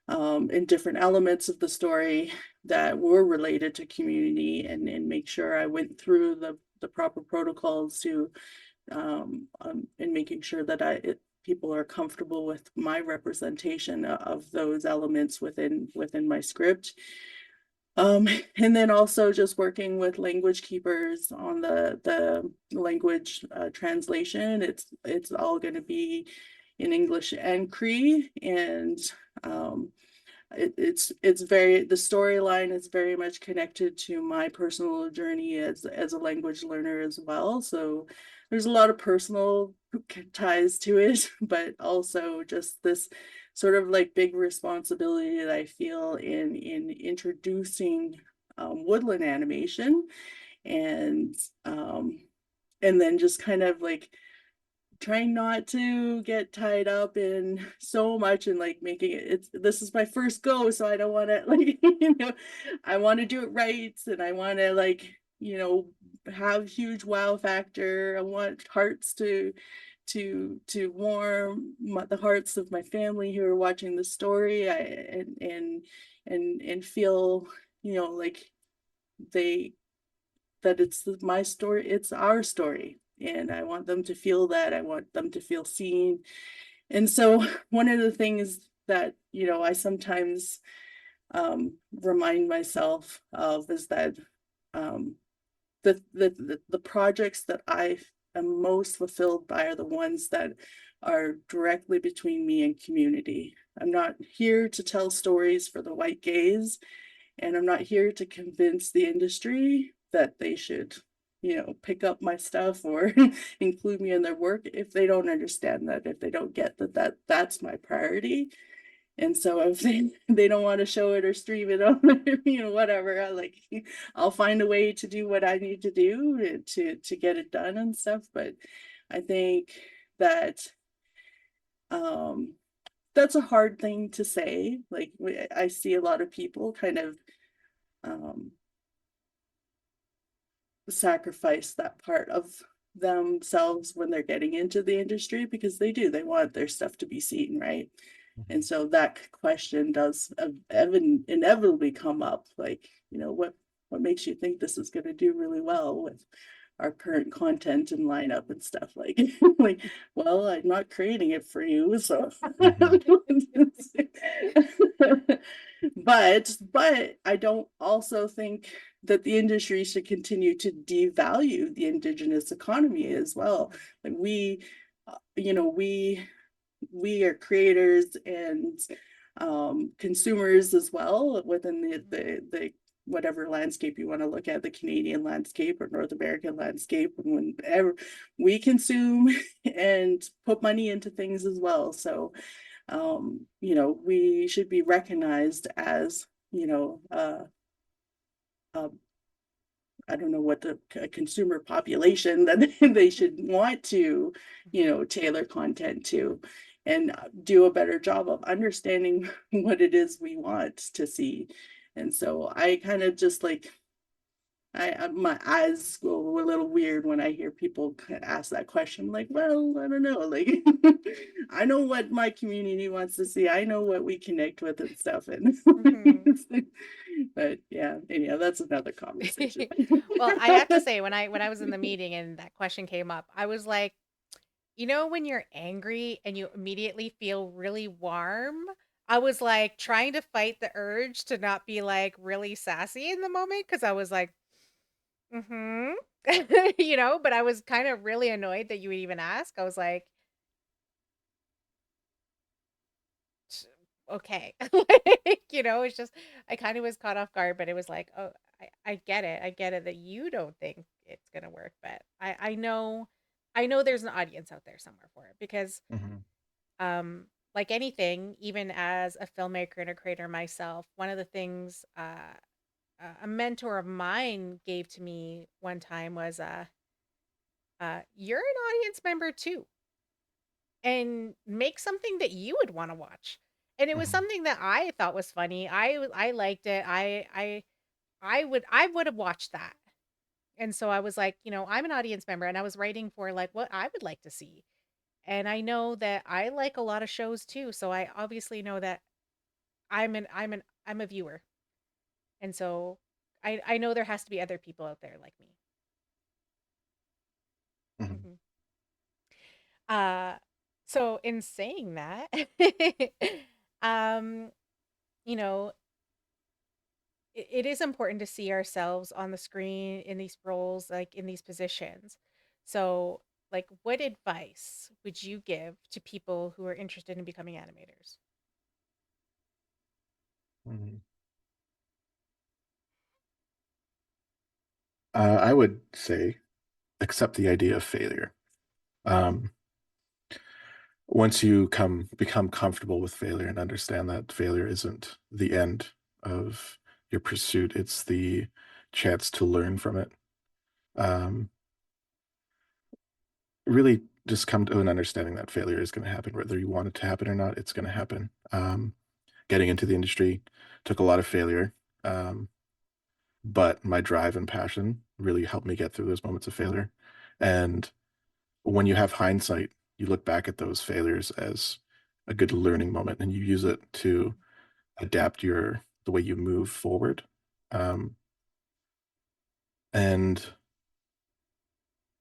and different elements of the story that were related to community, and make sure I went through the proper protocols to and making sure that people are comfortable with my representation of those elements within my script. And then also just working with language keepers on the language translation. It's all going to be in English and Cree, and the storyline is very much connected to my personal journey as a language learner as well. So there's a lot of personal ties to it, but also just this sort of like big responsibility that I feel in introducing woodland animation, and and then just kind of like trying not to get tied up in so much and like making this is my first go, so I don't want to like I want to do it right, and I want to like have huge wow factor. I want hearts to warm the hearts of my family who are watching the story. And feel like they that it's my story, it's our story, and I want them to feel that. I want them to feel seen. And so one of the things that I sometimes remind myself of is that the projects that I am most fulfilled by are the ones that are directly between me and community. I'm not here to tell stories for the white gaze, And I'm not here to convince the industry that they should, pick up my stuff or include me in their work if they don't understand that, if they don't get that's my priority. And so if they don't want to show it or stream it on, whatever, I'll find a way to do what I need to do to get it done and stuff. But I think that um that's a hard thing to say. Like I see a lot of people kind of um sacrifice that part of themselves when they're getting into the industry because they want their stuff to be seen, right? And so that question does inevitably come up, like, what makes you think this is going to do really well with our current content and lineup and stuff, like like, well, I'm not creating it for you, so Mhm. but I don't also think that the industry should continue to devalue the indigenous economy as well. Like we are creators and consumers as well within the whatever landscape you want to look at, the Canadian landscape or North American landscape, and whenever we consume and put money into things as well. So we should be recognized as, uh, I don't know what the consumer population that they should want to, Mhm. tailor content to, and do a better job of understanding what it is we want to see. And so I kind of just like my eyes go a little weird when I hear people ask that question. I'm like, well, I don't know. Like, I know what my community wants to see. I know what we connect with and stuff. And Mhm. but yeah, anyhow, that's another conversation. Well, I have to say when I was in the meeting and that question came up, I was like, when you're angry and you immediately feel really warm? I was like trying to fight the urge to not be like really sassy in the moment because I was like, mm-hmm. But I was kind of really annoyed that you would even ask. I was like, okay. It's just I kind of was caught off guard, but it was like, oh, I get it. I get it that you don't think it's gonna work, but I know there's an audience out there somewhere for it because Mhm. like anything, even as a filmmaker and a creator myself, one of the things a mentor of mine gave to me one time was you're an audience member too, and make something that you would want to watch. And it was Mhm. something that I thought was funny. I liked it. I would have watched that. And so I was like, I'm an audience member and I was writing for like what I would like to see. And I know that I like a lot of shows too, so I obviously know that I'm a viewer. And so I know there has to be other people out there like me. Mhm. Mhm. Uh so in saying that, um you know, it is important to see ourselves on the screen in these roles, like in these positions. So, like, what advice would you give to people who are interested in becoming animators? Mhm. I would say accept the idea of failure. Um, Once you become comfortable with failure and understand that failure isn't the end of your pursuit, it's the chance to learn from it. Um, Really just come to an understanding that failure is going to happen, whether you want it to happen or not, it's going to happen. Getting into the industry took a lot of failure, um, but my drive and passion really helped me get through those moments of failure. And when you have hindsight, you look back at those failures as a good learning moment and you use it to adapt the way you move forward. Um, and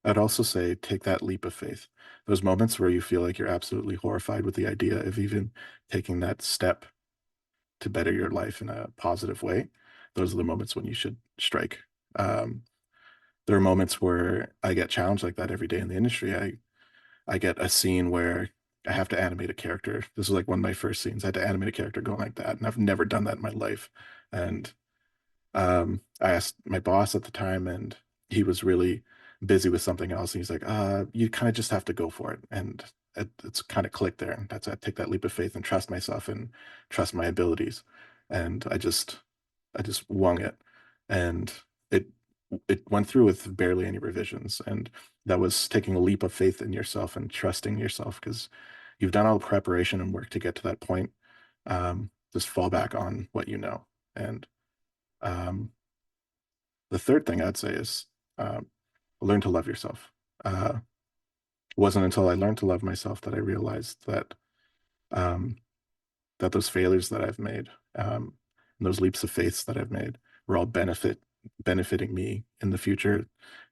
I'd also say take that leap of faith. Those moments where you feel like you're absolutely horrified with the idea of even taking that step to better your life in a positive way. Those are the moments when you should strike. Um, there are moments where I get challenged like that every day in the industry. I get a scene where I have to animate a character. This was like one of my first scenes. I had to animate a character going like that, and I've never done that in my life. And I asked my boss at the time, and he was really busy with something else. And he's like, you kind of just have to go for it. And it's kind of clicked there. And that's, I take that leap of faith and trust myself and trust my abilities. And I just wung it. And it, it went through with barely any revisions. And that was taking a leap of faith in yourself and trusting yourself because you've done all the preparation and work to get to that point. Just fall back on what you know. And um, the third thing I'd say is learn to love yourself. It wasn't until I learned to love myself that I realized um, that those failures that I've made, and those leaps of faith that I've made, were all benefiting me in the future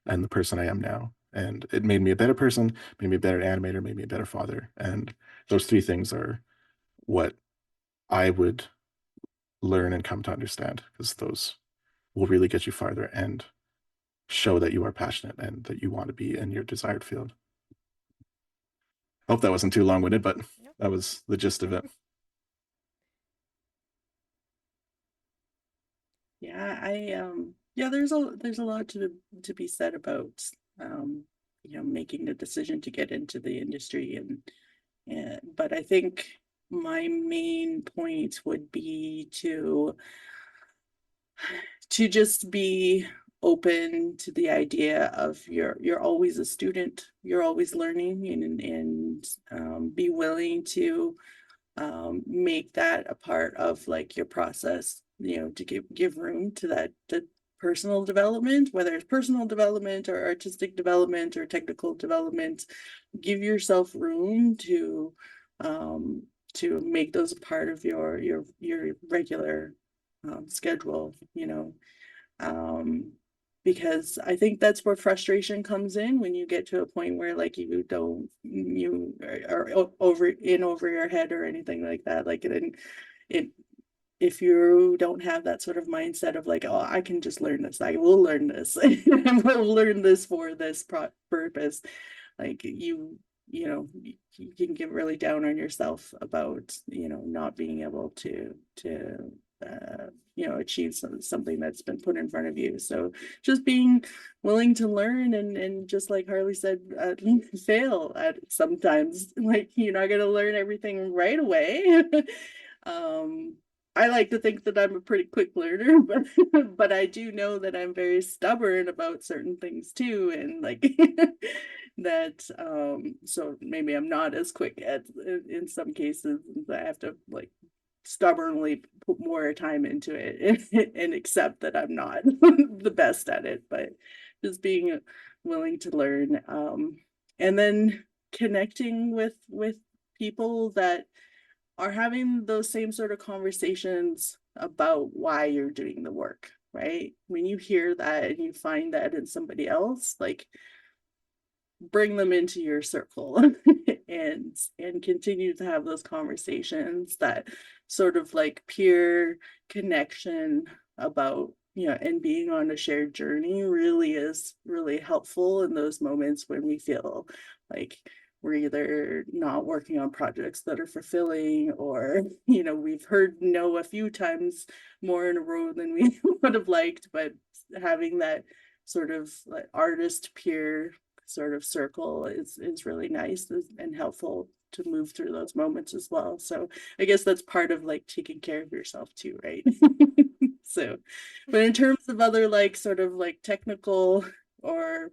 and the person I am now. And it made me a better person, made me a better animator, made me a better father. And those three things are what I would learn and come to understand because those will really get you farther and show that you are passionate and that you want to be in your desired field. Hope that wasn't too long-winded, but Nope. that was the gist of it. Yeah, yeah, there's a lot to be said about um making the decision to get into the industry and but I think my main point would be to just be open to the idea of you're always a student, you're always learning and be willing to make that a part of like your process, to give room to that to personal development, whether it's personal development or artistic development or technical development. Give yourself room um to make those a part of your regular schedule, um because I think that's where frustration comes in when you get to a point where like you are over your head or anything like that. Like it if you don't have that sort of mindset of like, oh, I can just learn this, I will learn this, and we'll learn this for this purpose, like you can get really down on yourself about not being able to achieve something that's been put in front of you. So just being willing to learn and just like Harley said, fail at sometimes. Like you're not going to learn everything right away. I like to think that I'm a pretty quick learner, but I do know that I'm very stubborn about certain things too, and like that so maybe I'm not as quick at in some cases. I have to like stubbornly put more time into it and accept that I'm not the best at it, but just being willing to learn, and then connecting with people that are having those same sort of conversations about why you're doing the work, right? When you hear that and you find that in somebody else, like bring them into your circle and continue to have those conversations, that sort of like peer connection about and being on a shared journey really is really helpful in those moments when we feel like we're either not working on projects that are fulfilling, or we've heard no a few times more in a row than we would have liked, but having that sort of like artist peer sort of circle is really nice and helpful to move through those moments as well. So I guess that's part of like taking care of yourself too, right? So, but in terms of other like sort of like technical or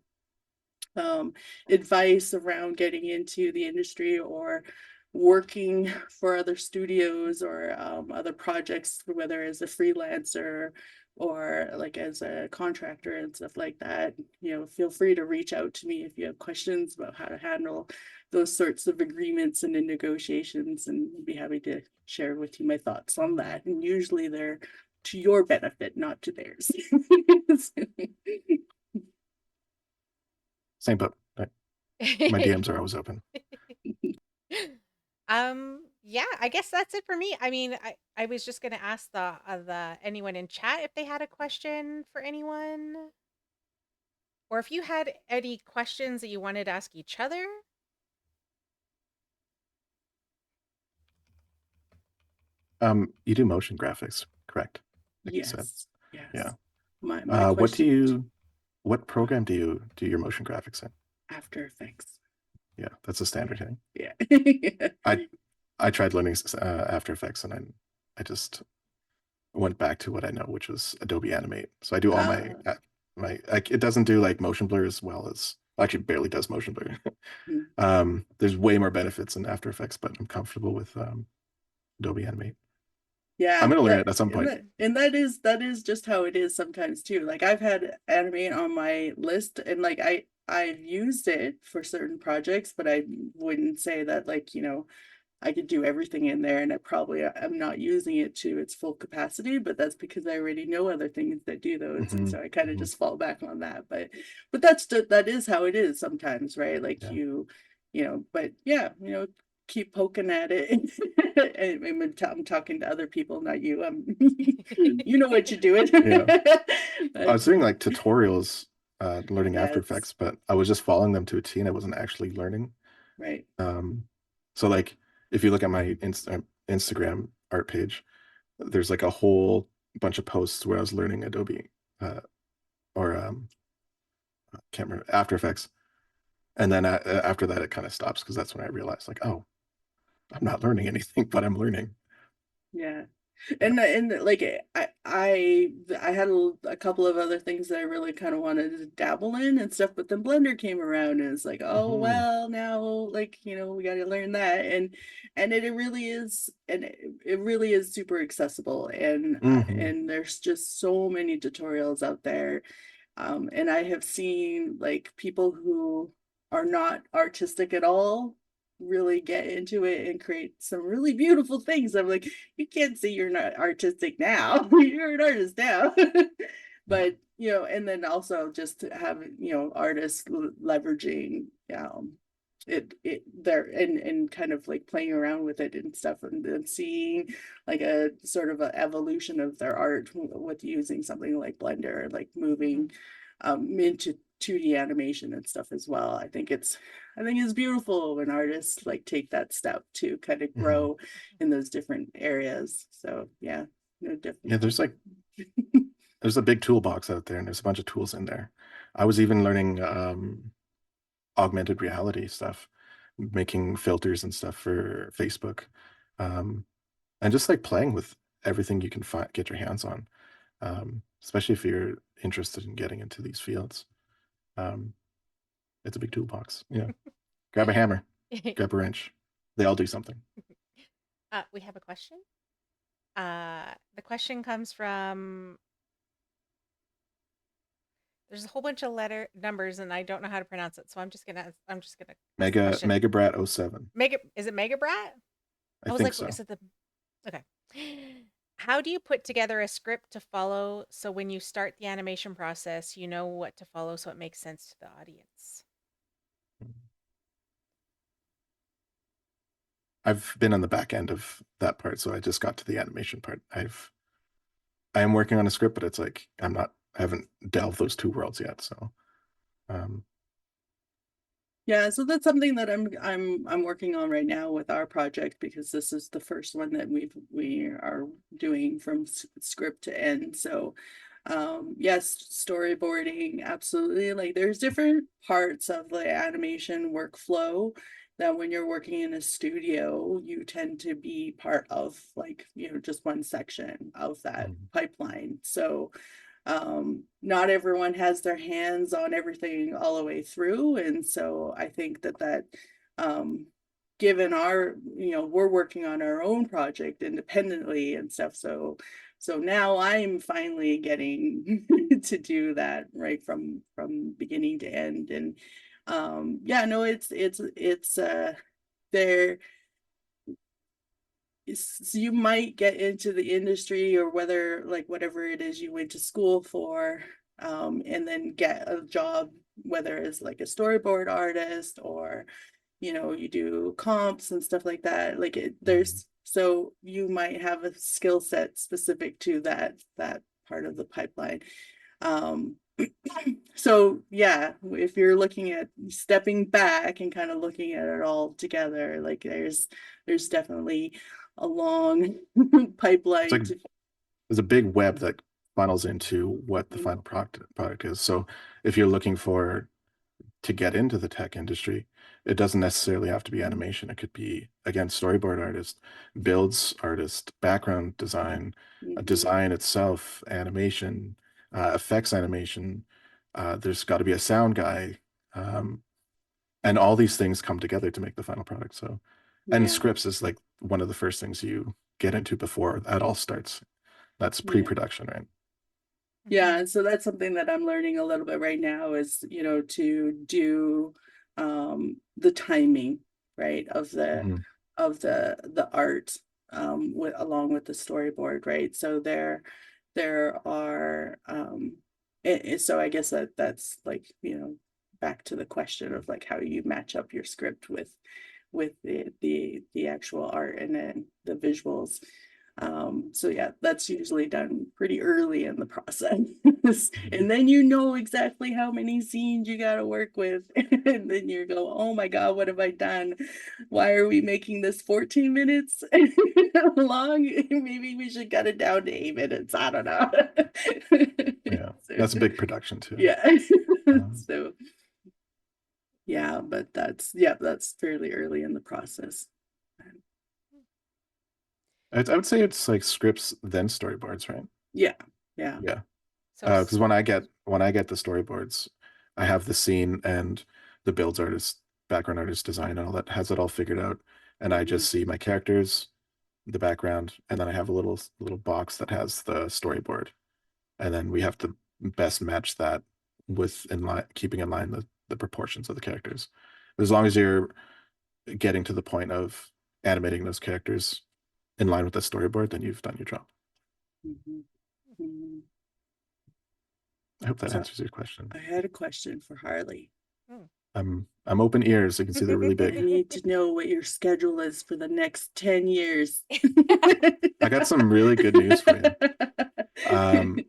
um, advice around getting into the industry or working for other studios or other projects, whether as a freelancer or like as a contractor and stuff like that, feel free to reach out to me if you have questions about how to handle those sorts of agreements and in negotiations, and I'd be happy to share with you my thoughts on that. And usually they're to your benefit, not to theirs. Same, but my DMs are always open. Yeah, I guess that's it for me. I mean, I was just gonna ask the anyone in chat if they had a question for anyone, or if you had any questions that you wanted to ask each other. You do motion graphics, correct? Like you said. Yes. Yes. Yeah. My What do question, you, what program do you do your motion graphics in? After Effects. Yeah, that's a standard thing. Yeah. I I tried learning After Effects, and I just went back to what I know, which was Adobe Animate. So I do all my Uh, it doesn't do like motion blur as well as, actually barely does motion blur. mm. There's way more benefits in After Effects, but I'm comfortable with Adobe Animate. I'm Yeah, gonna learn that it at some and point. that is just how it is sometimes too. Like I've had Animate on my list, and like I've used it for certain projects, but I wouldn't say that, like, I could do everything in there, and I probably am not using it to its full capacity, but that's because I already know other things that do those, and Hmm. so I kind of Hmm. just fall back on that. But that is how it is sometimes, right? Like Yeah. but yeah, keep poking at it. I'm talking to other people, not you. You know what you're doing. Yeah. I But was doing like tutorials learning After yes, Effects, but I was just following them to a T and I wasn't actually learning. right. Um, so like if you look at my Instagram art page, there's like a whole bunch of posts where I was learning Adobe or I can't remember, After Effects. And then after that, it kind of stops because that's when I realized like, oh, I'm not learning anything, but I'm learning. Yeah. Yeah. And like I had a couple of other things that I really kind of wanted to dabble in and stuff, but then Blender came around and it's like, oh Hmm. well, now, like, we got to learn that. And it really is, and it really is super accessible, Hmm. and there's just so many tutorials out there. And I have seen like people who are not artistic at all really get into it and create some really beautiful things. I'm like, you can't say you're not artistic now. You're an artist now. Yeah. But, and then also just to have, artists leveraging it there, and kind of like playing around with it and stuff, and then seeing like a sort of an evolution of their art with using something like Blender, like moving Mhm. into 2D animation and stuff as well. I think it's beautiful when artists like take that step to kind of Hmm. grow in those different areas. So yeah, no, Yeah, definitely. there's a big toolbox out there and there's a bunch of tools in there. I was even learning augmented reality stuff, making filters and stuff for Facebook. Um, and just like playing with everything you can find, get your hands on, especially if you're interested in getting into these fields. Um, it's a big toolbox. Yeah. Grab a hammer, grab a wrench. They all do something. We have a question. The question comes from, there's a whole bunch of letter numbers and I don't know how to pronounce it, so I'm just gonna ask the question. Mega Brat '07. Mega, is it Mega Brat? I I was think like, so. is it the okay? How do you put together a script to follow so when you start the animation process, you know what to follow so it makes sense to the audience? I've been on the back end of that part, so I just got to the animation part. I am working on a script, but it's like I haven't delved those two worlds yet. So um, Yeah, so that's something that I'm working on right now with our project, because this is the first one that we are doing from script to end. So yes, storyboarding, absolutely. Like there's different parts of the animation workflow that when you're working in a studio, you tend to be part of, like, just one section of that mhm. pipeline. So not everyone has their hands on everything all the way through, and so I think that um given our, we're working on our own project independently and stuff, so now I'm finally getting to do that right from beginning to end. And yeah, no, it's there. So you might get into the industry, or whether, like, whatever it is you went to school for, and then get a job, whether it's like a storyboard artist, or you do comps and stuff like that. Like Mhm. so you might have a skill set specific to that part of the pipeline. um so yeah, if you're looking at stepping back and kind of looking at it all together, like there's definitely a long It's like pipeline to. there's a big web that funnels into what the final product is. So if you're looking to get into the tech industry, it doesn't necessarily have to be animation. It could be, again, storyboard artist, builds artist, background design, design itself, animation, effects animation. There's got to be a sound guy. And all these things come together to make the final product. So, and Yeah. scripts is like one of the first things you get into before that all starts. That's Yeah. pre-production, right? Yeah, and so that's something that I'm learning a little bit right now is, to do the timing, right, of Mhm. the art with along with the storyboard, right? So there are so I guess that's like, back to the question of like how you match up your script with the actual art and then the visuals. So yeah, that's usually done pretty early in the process. Mhm. And then you know exactly how many scenes you got to work with. And then you go, oh my God, what have I done? Why are we making this 14 minutes long? Maybe we should cut it down to 8 minutes. I don't know. Yeah, So, that's a big production too. yeah. Um, So yeah, but that's fairly early in the process. I would say it's like scripts then storyboards, right? Yeah, yeah. Yeah. So Because when I get the storyboards, I have the scene and the builds artist, background artist design and all that has it all figured out. And I Mhm, just see my characters, the background, and then I have a little box that has the storyboard. And then we have to best match that with in line keeping in line the proportions of the characters. As long as you're getting to the point of animating those characters in line with the storyboard, then you've done your job. mhm, mhm. I hope that So answers your question. I had a question for Harley. mm. I'm open ears. You can see they're really I big. need to know what your schedule is for the next 10 years. I got some really good news for you. Um,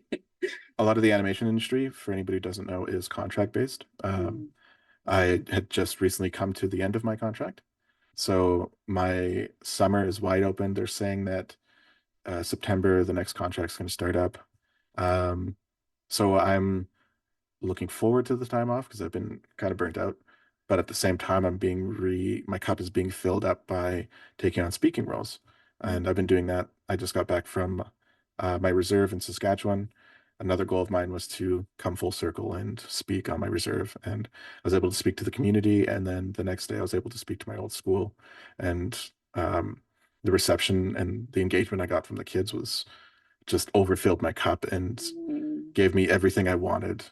a lot of the animation industry, for anybody who doesn't know, is contract based. Mm, I had just recently come to the end of my contract. So my summer is wide open. They're saying that September, the next contract's going to start up. Um, so I'm looking forward to the time off because I've been kind of burnt out. But at the same time, my cup is being filled up by taking on speaking roles. mm, And I've been doing that. I just got back from my reserve in Saskatchewan. Another goal of mine was to come full circle and speak on my reserve. And I was able to speak to the community. And then the next day, I was able to speak to my old school. And the reception and the engagement I got from the kids was just overfilled my cup and mm. gave me everything I wanted.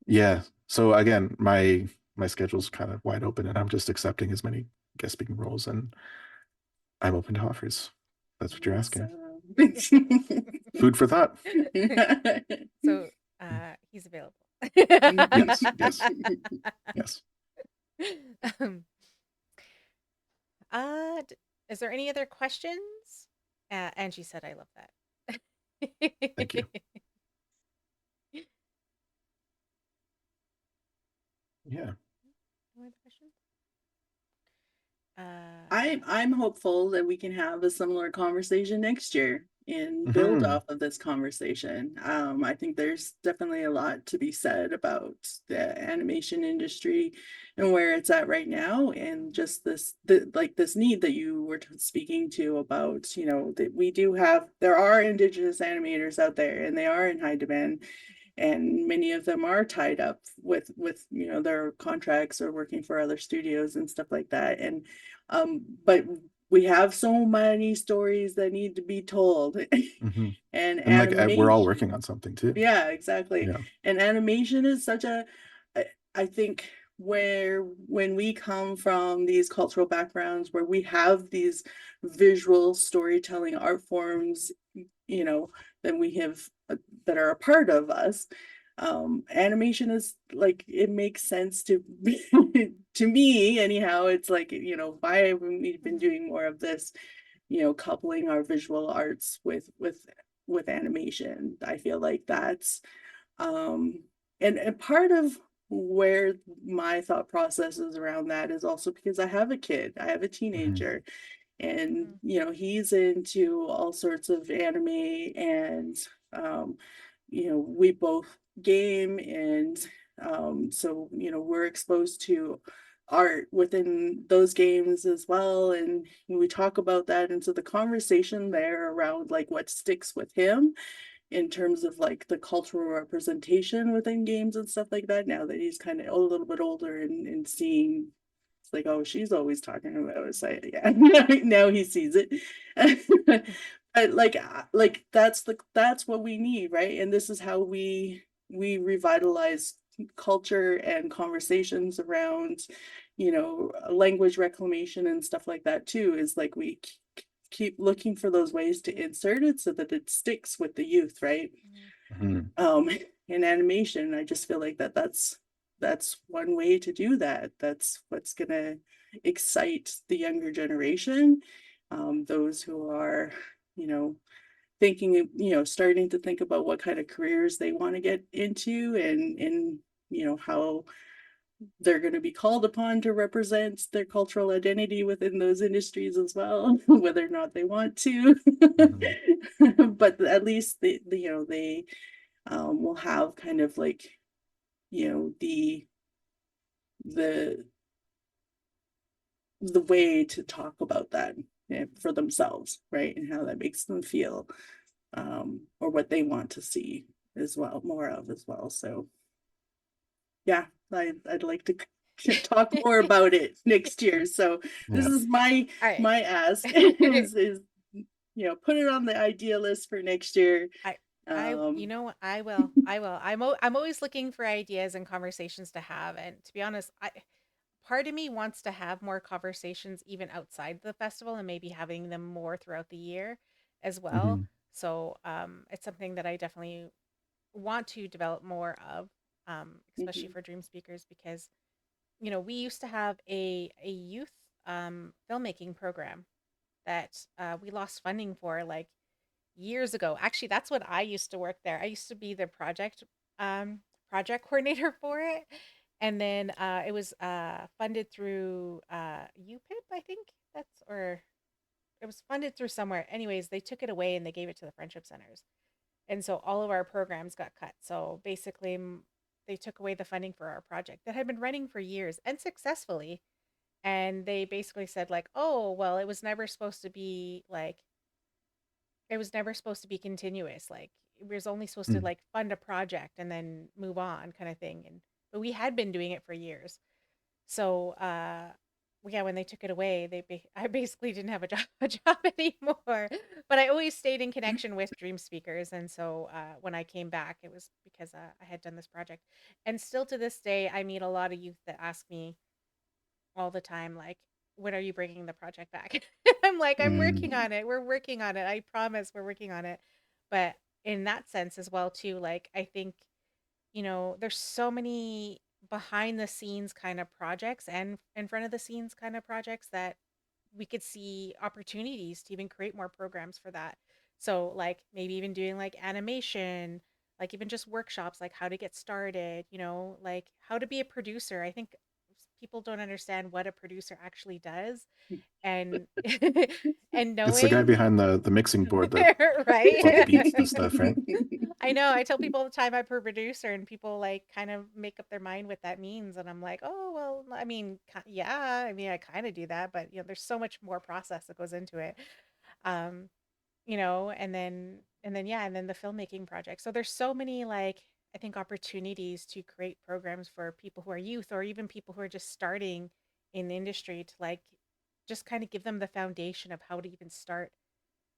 Yeah. So again, my schedule's kind of wide open and I'm just accepting as many guest speaking roles and I'm open to offers. That's what you're asking. Awesome. Food for thought. So he's available. Yes, yes, yes. Um, is there any other questions? Angie said, "I love that." Thank you. Yeah. No other questions? Uh, I'm hopeful that we can have a similar conversation next year and build Hmm. off of this conversation. I think there's definitely a lot to be said about the animation industry and where it's at right now, and just this need that you were speaking to about, that there are Indigenous animators out there and they are in high demand, and many of them are tied up with their contracts or working for other studios and stuff like that. And but we have so many stories that need to be told. Hmm. And And like we're all animation, working on something too. yeah, exactly. Yeah. And animation is such I think when we come from these cultural backgrounds where we have these visual storytelling art forms, you know, that we have that are a part of us. Animation is like, it makes sense to to me anyhow. It's like, why haven't we been mhm. doing more of this, coupling our visual arts with animation? I feel like that's um and part of where my thought process is around that is also because I have a kid, I have a Hmm. teenager, And, Mm. you know, he's into all sorts of anime and, you know, we both game and so, you know, we're exposed to art within those games as well. And we talk about that. And so the conversation there around like what sticks with him in terms of like the cultural representation within games and stuff like that, now that he's kind of a little bit older and seeing it's like, oh, she's always talking about it. So yeah, now he sees it. But like that's what we need, right? And this is how we revitalize culture and conversations around, you know, language reclamation and stuff like that too, is like we keep looking for those ways to insert it so that it sticks with the youth, right? Mm. Mhm. In animation, I just feel like that's one way to do that. That's what's gonna excite the younger generation, those who are, you know, thinking, you know, starting to think about what kind of careers they want to get into and you know how they're going to be called upon to represent their cultural identity within those industries as well, whether or not they want to. Mhm. But at least you know, they will have kind of like, you know, the the way to talk about that for themselves, right? And how that makes them feel, or what they want to see as well, more of as well. So yeah, I'd like to talk more about it next year. So this Yeah. is my All right. my ask is, you know, put it on the idea list for next year. I you Um, know what? I will. I'm always looking for ideas and conversations to have, and to be honest, I part of me wants to have more conversations even outside the festival and maybe having them more throughout the year as well. Mhm. So, it's something that I definitely want to develop more of, especially mhm, for Dreamspeakers because we used to have a youth filmmaking program that we lost funding for like years ago. Actually, that's when I used to work there. I used to be the um, project coordinator for it, and then it was funded through UPIP, I think that's or it was funded through somewhere. Anyways, they took it away and they gave it to the friendship centers, and so all of our programs got cut. So basically, they took away the funding for our project that had been running for years and successfully. And they basically said like, "Oh, well, it was never supposed to be continuous. Like we was only supposed to Mm. like fund a project and then move on kind of thing." And but we had been doing it for years. So yeah, when they took it away, I basically didn't have a job anymore. But I always stayed in connection with Dreamspeakers, and so when I came back, it was because I had done this project. And still to this day, I meet a lot of youth that ask me all the time, like, when are you bringing the project back? I'm like, I'm working Mm. on it. We're working on it. I promise we're working on it. But in that sense as well, too, like, I think, there's so many behind the scenes kind of projects and in front of the scenes kind of projects that we could see opportunities to even create more programs for that. So, like, maybe even doing like animation, like even just workshops, like how to get started, like how to be a producer. I think people don't understand what a producer actually does, and and It's the guy knowing behind the mixing board that puts all the beats and right. stuff, right? I know. I tell people all the time I'm a producer, and people like kind of make up their mind what that means. And I'm like, oh, well, I mean, yeah, I mean, I kind of do that, but there's so much more process that goes into it. Um, and then and then the filmmaking project. So there's so many like I think opportunities to create programs for people who are youth or even people who are just starting in the industry to like just kind of give them the foundation of how to even start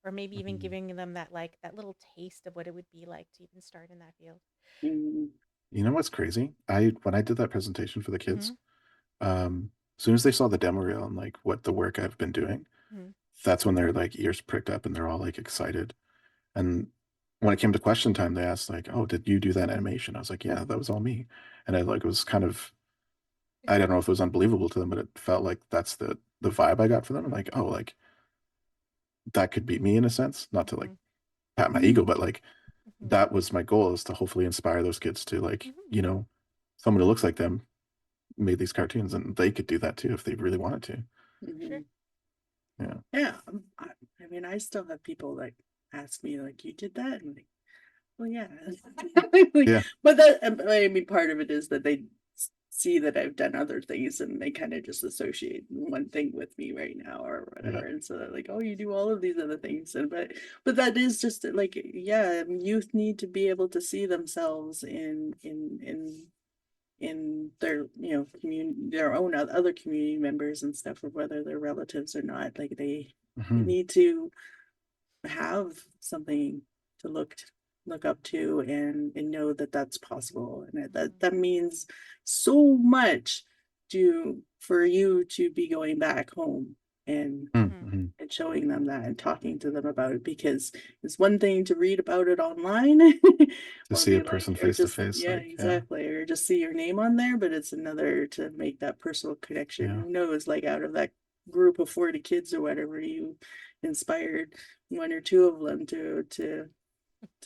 or maybe even Mhm. giving them that like that little taste of what it would be like to even start in that field. mhm, You know what's crazy? When I did that presentation for the kids, Mhm. as soon as they saw the demo reel and like what the work I've been doing, Mhm. that's when their like ears pricked up and they're all like excited. And when it came to question time, they asked like, "Oh, did you do that animation?" I was like, "Yeah, that was all me." And I like was kind of I don't know if it was unbelievable to them, but it felt like that's the vibe I got for them. I'm like, "Oh, like that could be me in a sense." Not to like Mhm. pat my ego, but like Mhm. that was my goal is to hopefully inspire those kids to like, Mhm. someone who looks like them made these cartoons and they could do that too if they really wanted to. For sure. mhm. Yeah. Yeah. I mean, I still have people like ask me like, you did that? And I'm like, well, yeah. Like, Yeah. but that, I mean, part of it is that they see that I've done other things and they kind of just associate one thing with me right now or Yeah. whatever. And so they're like, oh, you do all of these other things. And but that is just like, yeah, youth need to be able to see themselves in their, you know, community, their own other community members and stuff, or whether they're relatives or not. Like they Hmm. need to have something to look up to and know that that's possible, and that means so much to for you to be going back home and Mm-hmm. Hmm. and showing them that and talking to them about it, because it's one thing to read about it online To or see a be like, person or face to just, face, yeah, like, yeah, exactly, or just see your name on there, but it's another to make that personal connection. yeah. Who knows, like out of that group of 40 kids or whatever, you inspired one or two of them to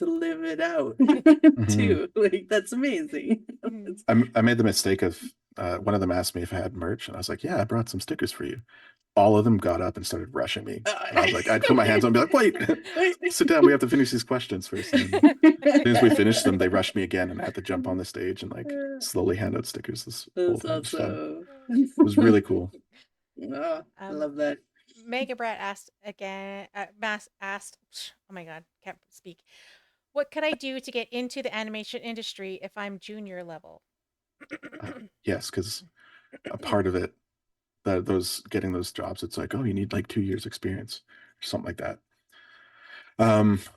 live it out Hmm. too. Like that's amazing. Mm-hmm. I made the mistake of one of them asked me if I had merch, and I was like, "Yeah, I brought some stickers for you." All of them got up and started rushing me, and I was like, I'd put my hands on, and be like, "Wait, sit down. We have to finish these questions first." And then as soon as we finished them, they rushed me again, and I had to jump on the stage and like slowly hand out stickers. This whole That's thing was fun. awesome. It was really cool. Oh, I um, love that. Mega Brat asked again. Mass asked. Oh my God, can't speak. What could I do to get into the animation industry if I'm junior level? Yes, because a part of it, that those getting those jobs, it's like, oh, you need like 2 years experience or something like that.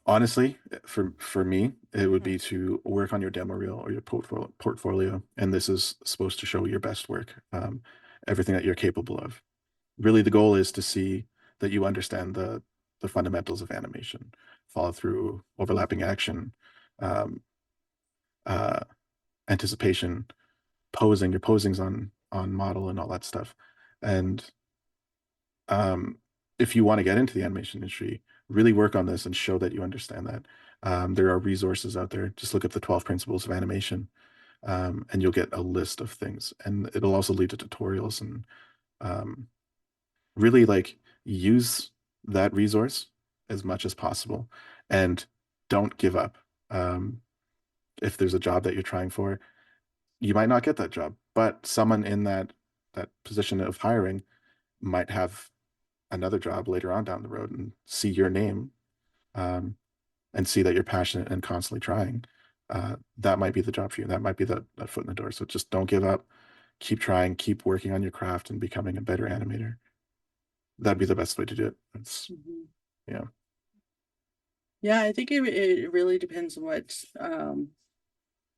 Honestly, for me, it would Mhm, be to work on your demo reel or your portfolio, and this is supposed to show your best work, everything that you're capable of. Really, the goal is to see that you understand the fundamentals of animation, follow through, overlapping action, um, uh, anticipation, posing. Your posing's on model and all that stuff, and um, if you want to get into the animation industry, really work on this and show that you understand that. There are resources out there. Just look up the 12 principles of animation, and you'll get a list of things. And it'll also lead to tutorials and um, really like use that resource as much as possible and don't give up. Um, if there's a job that you're trying for, you might not get that job, but someone in that position of hiring might have another job later on down the road and see your name, um, and see that you're passionate and constantly trying. That might be the job for you. That might be that foot in the door. So just don't give up. Keep trying. Keep working on your craft and becoming a better animator. That'd be the best way to do it. It's Mhm. yeah. Yeah, I think it really depends on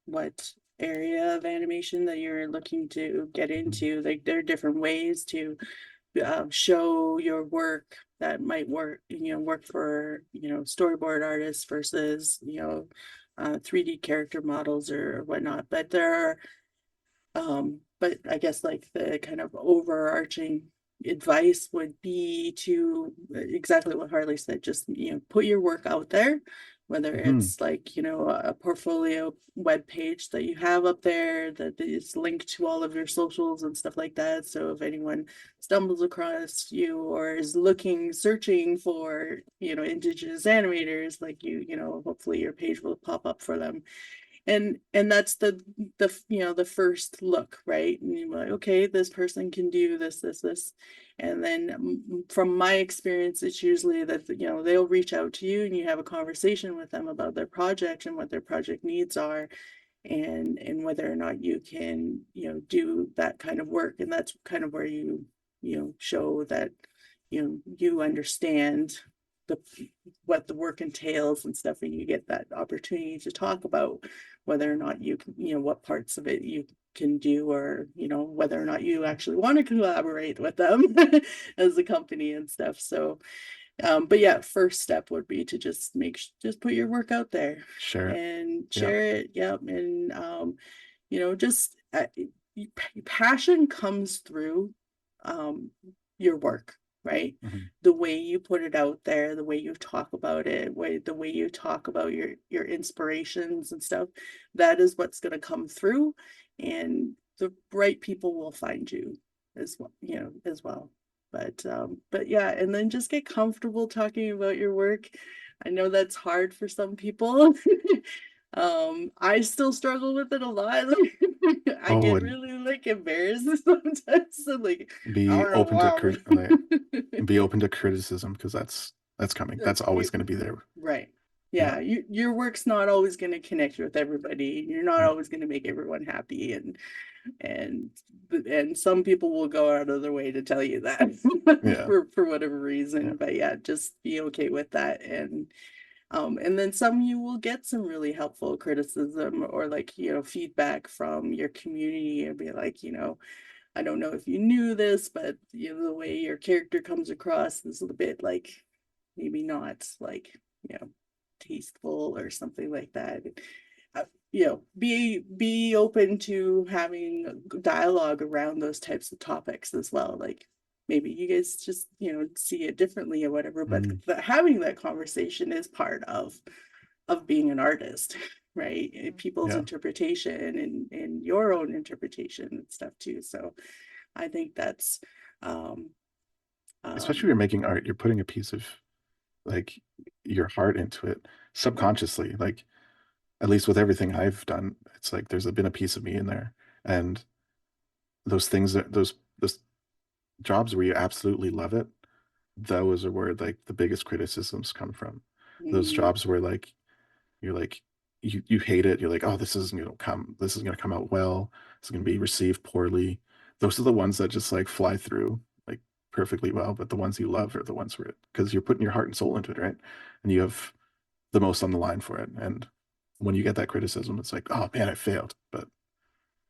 what area of animation that you're looking to get Mhm. into. Like there are different ways to show your work that might work, work for, storyboard artists versus, 3D character models or whatnot. But there are, but I guess like the kind of overarching advice would be to exactly what Harley said, just, put your work out there, whether Mhm. it's like, a portfolio web page that you have up there that is linked to all of your socials and stuff like that. So if anyone stumbles across you or is searching for, Indigenous animators, like hopefully your page will pop up for them. And that's the first look, right? And you're like, okay, this person can do this, and then from my experience, it's usually that they'll reach out to you and you have a conversation with them about their project and what their project needs are, and whether or not you can do that kind of work. And that's kind of where you show that you understand the what the work entails and stuff, and you get that opportunity to talk about whether or not you can, what parts of it you can do, or whether or not you actually want to collaborate with them as a company and stuff. So but yeah, first step would be to just put your work out there Share it. and Yeah. share it. Yep. And just passion comes through your work, right? Mhm. The way you put it out there, the way you talk about it, the way you talk about your inspirations and stuff, that is what's going to come through, and the right people will find you as well, as well. But yeah, and then just get comfortable talking about your work. I know that's hard for some people. I still struggle with it a lot. I Oh, get and really like embarrassed sometimes. I'm like, I be don't know open to why. be open to criticism, because that's coming. That's always going to be there. Right. Yeah. Yeah, your work's not always going to connect with everybody. You're not Yeah. always going to make everyone happy, and and some people will go out of their way to tell you that Yeah. for whatever Yeah. reason. But yeah, just be okay with that. And then some you will get some really helpful criticism or like, feedback from your community and be like, I don't know if you knew this, but the way your character comes across is a bit like maybe not like, you know, tasteful or something like that. Be open to having dialogue around those types of topics as well. Like maybe you guys just, see it differently or whatever, but Mm, having that conversation is part of being an artist, right? People's yeah. interpretation and your own interpretation and stuff too. So I think that's um Especially if um you're making art, you're putting a piece of like your heart into it subconsciously. Like, at least with everything I've done, it's like been a piece of me in there. And those things that those jobs where you absolutely love it, those are where like the biggest criticisms come from. Those mhm, jobs where like you're like you hate it, you're like, oh, this is gonna come out well, it's gonna be received poorly. Those are the ones that just like fly through like perfectly well. But the ones you love are the ones where because you're putting your heart and soul into it, right? And you have the most on the line for it. And when you get that criticism, it's like, oh man, I failed. But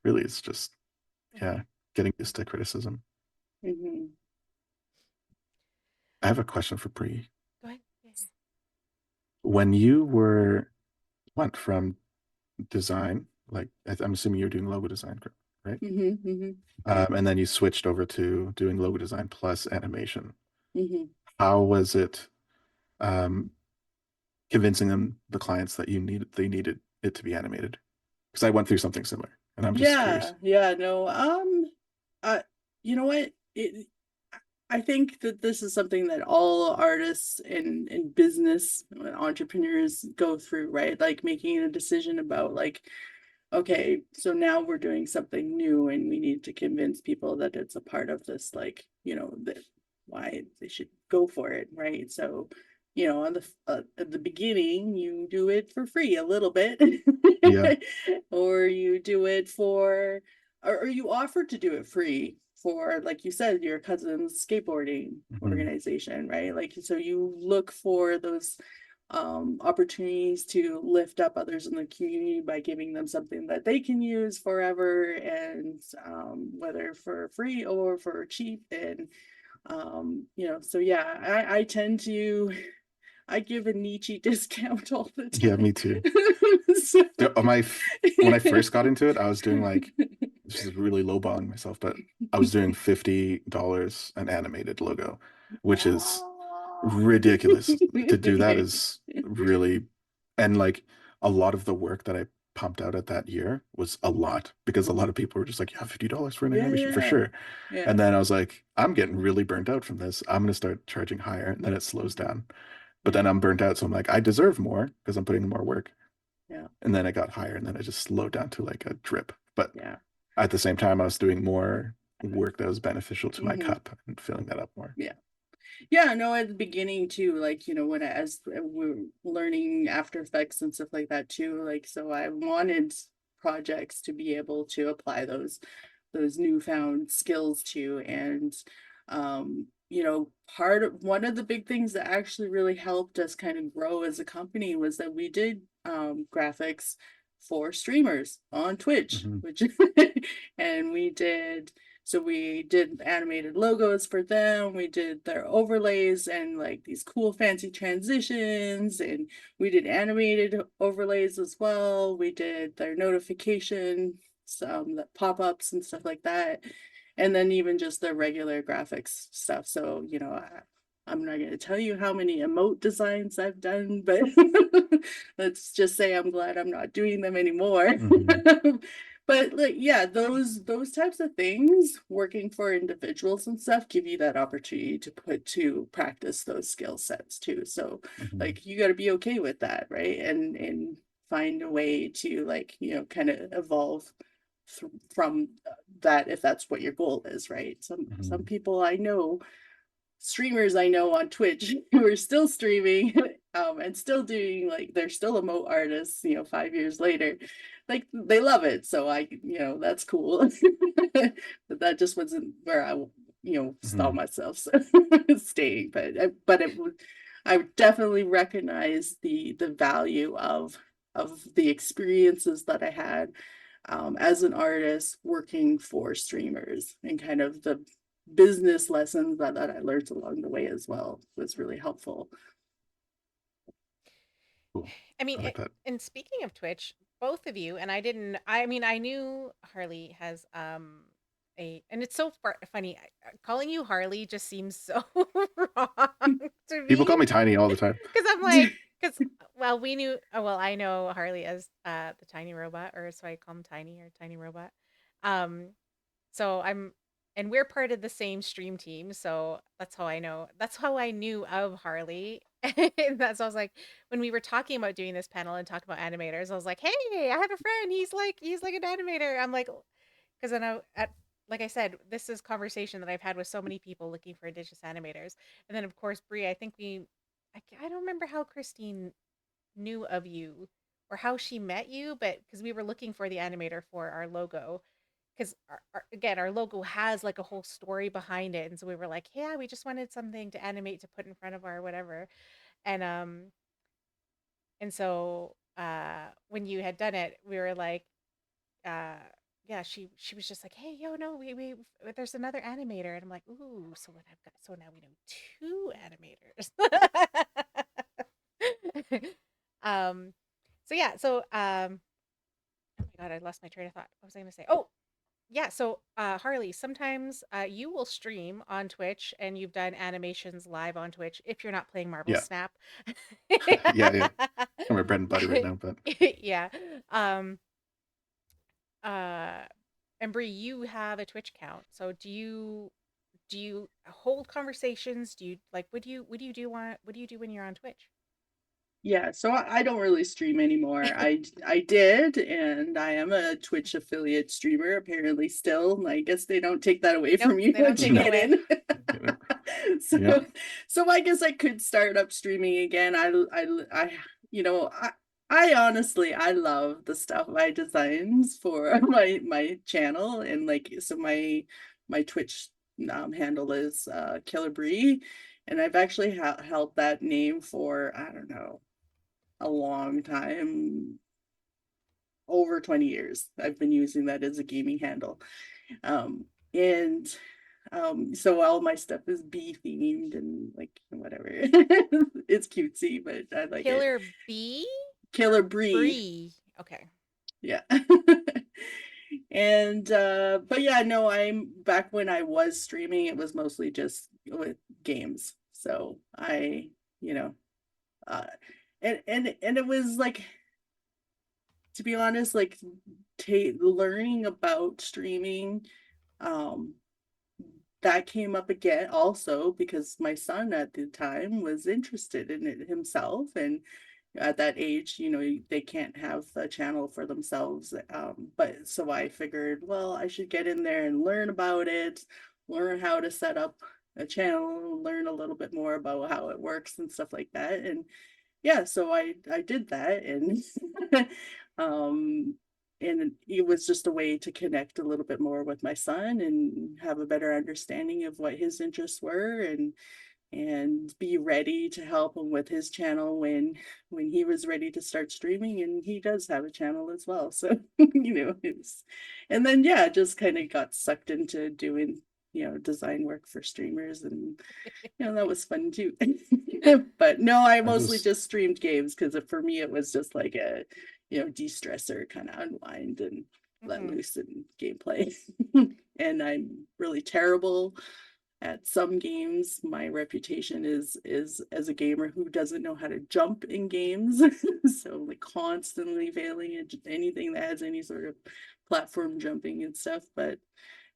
really it's just, yeah, Mhm. getting used to criticism. mhm. I have a question for Bree. Go ahead. Yeah, yeah. When you went from design, like I'm assuming you're doing logo design, right? Mhm, mhm, And then you switched over to doing logo design plus animation. mhm. How was it um, convincing the clients that they needed it to be animated? Because I went through something similar, and I'm just curious. Yeah, no. You know what? I think that this is something that all artists and business entrepreneurs go through, right? Like making a decision about like, okay, so now we're doing something new and we need to convince people that it's a part of this, like, that why they should go for it, right? So, at the beginning, you do it for free a little bit, Yeah. or you do it or you offer to do it free for, like you said, your cousin's skateboarding Hmm. organization, right? Like, so you look for those opportunities to lift up others in the community by giving them something that they can use forever and whether for free or for cheap. And so yeah, I tend to I give a Nietzsche discount all the Yeah, time. me too. So When I first got into it, I was doing like, this is really lowballing myself, but I was doing $50 an animated logo, which is oh. ridiculous. To do that is really, and like a lot of the work that I pumped out at that year was a lot, because a lot of people were just like, yeah, $50 for an Yeah, animation for yeah, sure. yeah, And then I was like, I'm getting really burnt out from this. I'm gonna start charging higher, and then it slows down. But yeah, then I'm burnt out, so I'm like, I deserve more because I'm putting in more work. yeah, And then it got higher, and then it just slowed down to like a drip. But yeah. at the same time, I was doing more work that was beneficial to my Hmm. cup and filling that up more. Yeah. Yeah, no, at the beginning too, like, when as we're learning After Effects and stuff like that too, like, so I wanted projects to be able to apply those newfound skills to. And part of one of the big things that actually really helped us kind of grow as a company was that we did graphics for streamers on Twitch, Hmm. which and we did animated logos for them. We did their overlays and like these cool fancy transitions, and we did animated overlays as well. We did their notification, some the pop-ups and stuff like that. And then even just the regular graphics stuff. So, I'm not going to tell you how many emote designs I've done, but let's just say I'm glad I'm not doing them anymore. Hmm. But like, yeah, those types of things, working for individuals and stuff, give you that opportunity to put to practice those skill sets too. So Mhm. like you got to be okay with that, right? And find a way to, like, kind of evolve from that, if that's what your goal is, right? Some Mhm. people I know, streamers I know on Twitch who are still streaming, and still doing, like, they're still emote artists, 5 years later. Like, they love it. So that's cool. But that just wasn't where saw Mhm. myself staying. But I would definitely recognize the value of the experiences that I had, as an artist working for streamers, and kind of the business lessons that I learned along the way as well was really helpful. Cool. I mean, I like that. and speaking of Twitch, both of you, and I didn't, I mean, I knew Harley has and it's so funny. Calling you Harley just seems so wrong to People me call me Tiny all the time. because I'm like, because, well, we knew, well, I know Harley as the tiny robot, or so I call him Tiny or Tiny Robot. Um, so and we're part of the same stream team, so that's how I know. That's how I knew of Harley. And that's I was like, when we were talking about doing this panel and talking about animators, I was like, "Hey, I have a friend. He's like an animator." I'm like, because I know like I said, this is conversation that I've had with so many people looking for Indigenous animators, and then of course Bree. I think I don't remember how Christine knew of you or how she met you, but because we were looking for the animator for our logo, because again our logo has like a whole story behind it, and so we were like, yeah, we just wanted something to animate to put in front of our whatever, and so when you had done it, we were like, uh yeah, she was just like, hey, yo, no, we there's another animator, and I'm like, ooh, so what I've got, so now we know two animators. um so yeah, so oh my god, I lost my train of thought. What was I gonna say? Oh, yeah, so Harley, sometimes you will stream on Twitch and you've done animations live on Twitch if you're not playing Marvel Yeah. Snap. Yeah, yeah. I'm my bread and butter right now, but Yeah. Um uh and Bree, you have a Twitch account. So do you hold conversations? Do you like what do you do when you're on Twitch? Yeah, so I don't really stream anymore. I did, and I am a Twitch affiliate streamer apparently still. I guess they don't take that away Nope, from you they don't once you take it no. get away. in. Yeah. So Yeah. so I guess I could start up streaming again. I you know, I honestly I love the stuff I designs for my channel, and like, so my Twitch handle is Killer Bree, and I've actually held that name for, I don't know, a long time, over 20 years. I've been using that as a gaming handle. Um, and so all my stuff is bee themed and like whatever. It's cutesy, but I like it. Killer Bee? Killer Or Bree. Bree? Okay. Yeah. And but yeah, no, I'm back when I was streaming, it was mostly just with games. So I, you know, uh and it was like, to be honest, like, learning about streaming, um, that came up again also because my son at the time was interested in it himself, and at that age, they can't have a channel for themselves. But so I figured, well, I should get in there and learn about it, learn how to set up a channel, learn a little bit more about how it works and stuff like that. And yeah, so I did that, and um and it was just a way to connect a little bit more with my son and have a better understanding of what his interests were, and be ready to help him with his channel when he was ready to start streaming, and he does have a channel as well. So it's, and then yeah, just kind of got sucked into doing design work for streamers, and that was fun too. But no, I I mostly just just streamed games because for me it was just like a de-stressor, kind of unwind and let Hmm. loose in gameplay. And I'm really terrible at some games. My reputation is as a gamer who doesn't know how to jump in games. So like constantly failing at anything that has any sort of platform jumping and stuff. But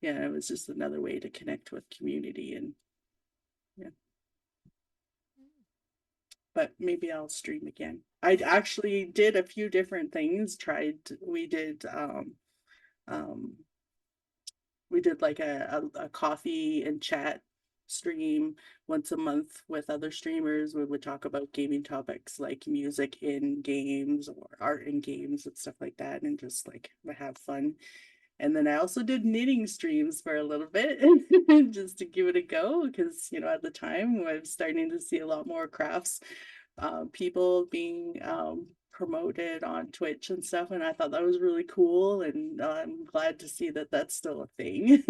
yeah, it was just another way to connect with community. And yeah, but maybe I'll stream again. I actually did a few different things. Um we did like a coffee and chat stream once a month with other streamers. We would talk about gaming topics like music in games or art in games and stuff like that, and just like have fun. And then I also did knitting streams for a little bit just to give it a go, because at the time I was starting to see a lot more crafts people being promoted on Twitch and stuff, and I thought that was really cool, and I'm glad to see that that's still a thing.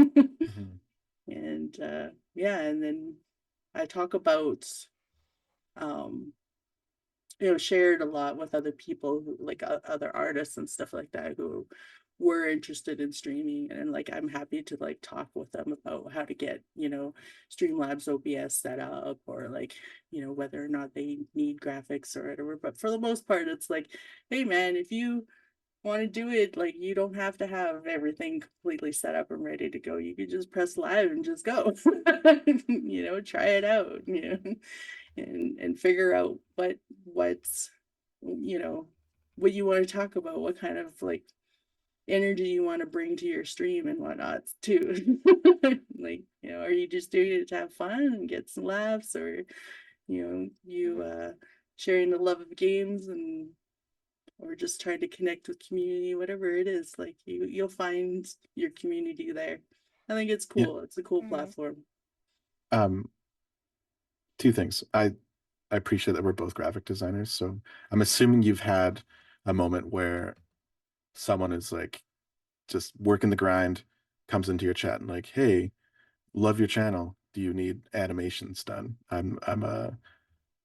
Mhm. And yeah, and then I talk about um shared a lot with other people who like other artists and stuff like that who were interested in streaming, and like I'm happy to like talk with them about how to get Streamlabs OBS set up, or like whether or not they need graphics or whatever. But for the most part, it's like, hey man, if you want to do it, like you don't have to have everything completely set up and ready to go. You could just press live and just go. Try it out, and figure out what's you know what you want to talk about, what kind of like energy you want to bring to your stream and whatnot too. Like, are you just doing it to have fun and get some laughs, or you Mhm. sharing the love of games, and or just trying to connect with community, whatever it is, like you'll find your community there. I think it's Yeah. cool. It's a cool Mhm. platform. Um, two things. I appreciate that we're both graphic designers, so I'm assuming you've had a moment where someone is like just working the grind, comes into your chat and like, hey, love your channel. Do you need animations done? I'm a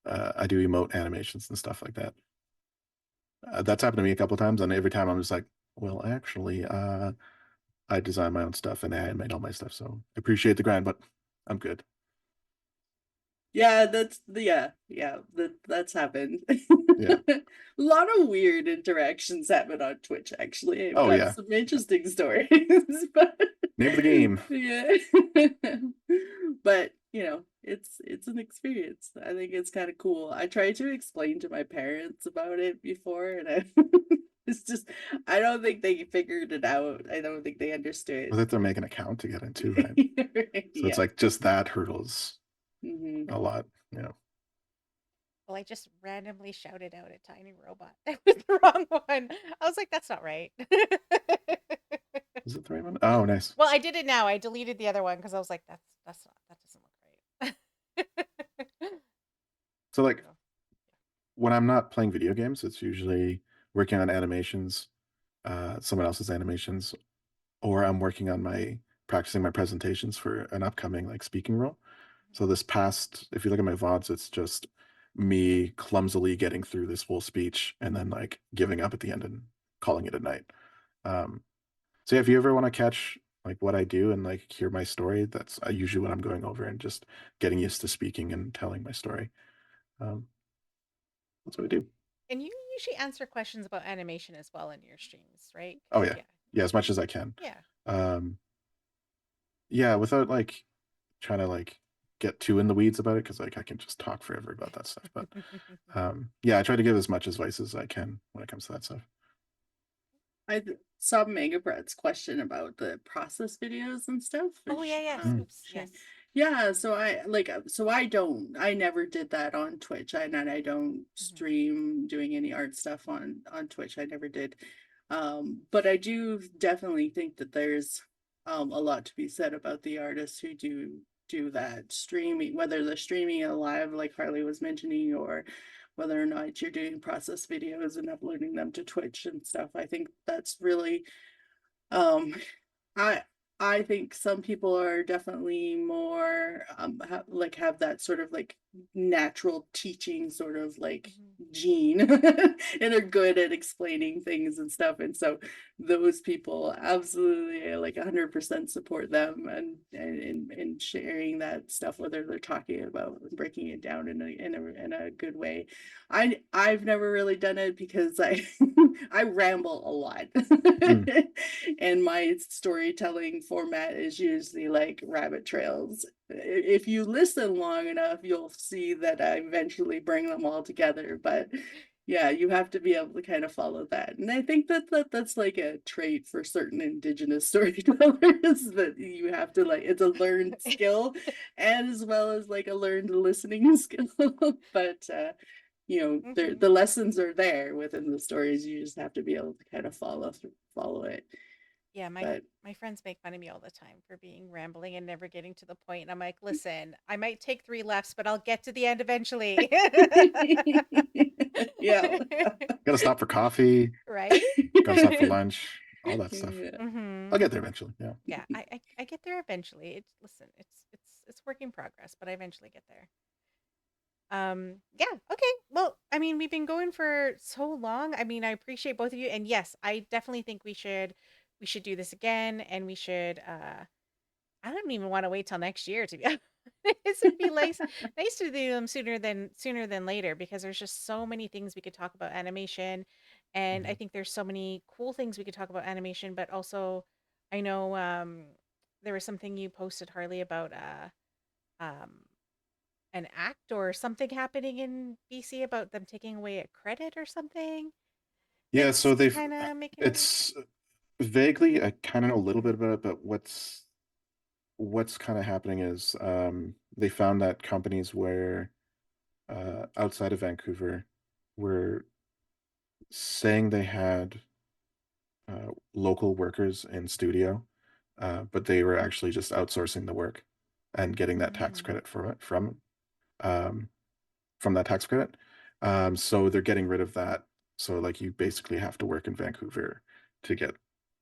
I do emote animations and stuff like that. That's happened to me a couple times, and every time I'm just like, well, actually, I design my own stuff and I animate all my stuff, so I appreciate the grind, but I'm good. Yeah, that's happened. Yeah. A lot of weird interactions happen on Twitch, actually. I've Oh got yeah. some interesting stories, but Name of the game. yeah. But it's an experience. I think it's kind of cool. I tried to explain to my parents about it before, and it's just I don't think they figured it out. I don't think they understood. Well, that they're making an account to get into, right? So it's Yeah. like just that hurdles Hmm. a lot, you know. Well, I just randomly shouted out a tiny robot. That was the wrong one. I was like, that's not right. Is it the right one? Oh, nice. Well, I did it now. I deleted the other one because I was like, that's not that doesn't look right. So like So, when I'm not playing video games, it's usually working on animations, someone else's animations, or I'm working on my practicing my presentations for an upcoming like speaking role. So this past, if you look at my VODs, it's just me clumsily getting through this whole speech and then like giving up at the end and calling it a night. Um, so yeah, if you ever want to catch like what I do and like hear my story, that's usually what I'm going over and just getting used to speaking and telling my story. Um, that's what I do. and you usually answer questions about animation as well in your streams, right? Oh Because yeah, yeah, as much as I can. yeah. Um, yeah, without like trying to like get too in the weeds about it because like I can just talk forever about that stuff. But yeah, I try to give as much advice as I can when it comes to that stuff. I saw Megabrett's question about the process videos and stuff, Oh yeah, which yeah, Mm. scoops. sure. Yes. Yeah, so I never did that on Twitch. I don't Mhm. stream doing any art stuff on Twitch. I never did. But I do definitely think that there's a lot to be said about the artists who do that streaming, whether they're streaming it live like Harley was mentioning, or whether or not you're doing process videos and uploading them to Twitch and stuff. I think that's really um I I think some people are definitely more have that sort of like natural teaching sort of like Mhm. gene and are good at explaining things and stuff. And so those people absolutely like 100% support them and sharing that stuff, whether they're talking about breaking it down in a good way. I've never really done it because I I ramble a lot. Mm. And my storytelling format is usually like rabbit trails. If you listen long enough, you'll see that I eventually bring them all together. But yeah, you have to be able to kind of follow that. And I think that's like a trait for certain indigenous storytellers that you have to like, it's a learned skill and as well as like a learned listening skill. But Mhm. the lessons are there within the stories. You just have to be able to kind of follow it. Yeah, But my friends make fun of me all the time for being rambling and never getting to the point. And I'm like, listen, I might take three lefts, but I'll get to the end eventually. yeah. Gotta stop for coffee, Right? gotta stop for lunch, all that stuff. Yeah. I'll Hmm. get there eventually. Yeah. Yeah, I get there eventually. Listen, it's work in progress, but I eventually get there. Yeah, okay. Well, I mean, we've been going for so long. I mean, I appreciate both of you. And yes, I definitely think we should do this again, and we should I don't even want to wait till next year to be honest. It'd be nice to do them sooner than later because there's just so many things we could talk about animation, and I Mhm. think there's so many cool things we could talk about animation. But also, I know there was something you posted, Harley, about um an act or something happening in BC about them taking away a credit or something Yeah, that's so they've kind of making it. it's vaguely, I kind of know a little bit Mhm. about it, but what's kind of happening is they found that companies where outside of Vancouver were saying they had local workers in studio, but they were actually just outsourcing the work and getting that tax Mm. credit for it um, from that tax credit. So they're getting rid of that. So like you basically have to work in Vancouver to get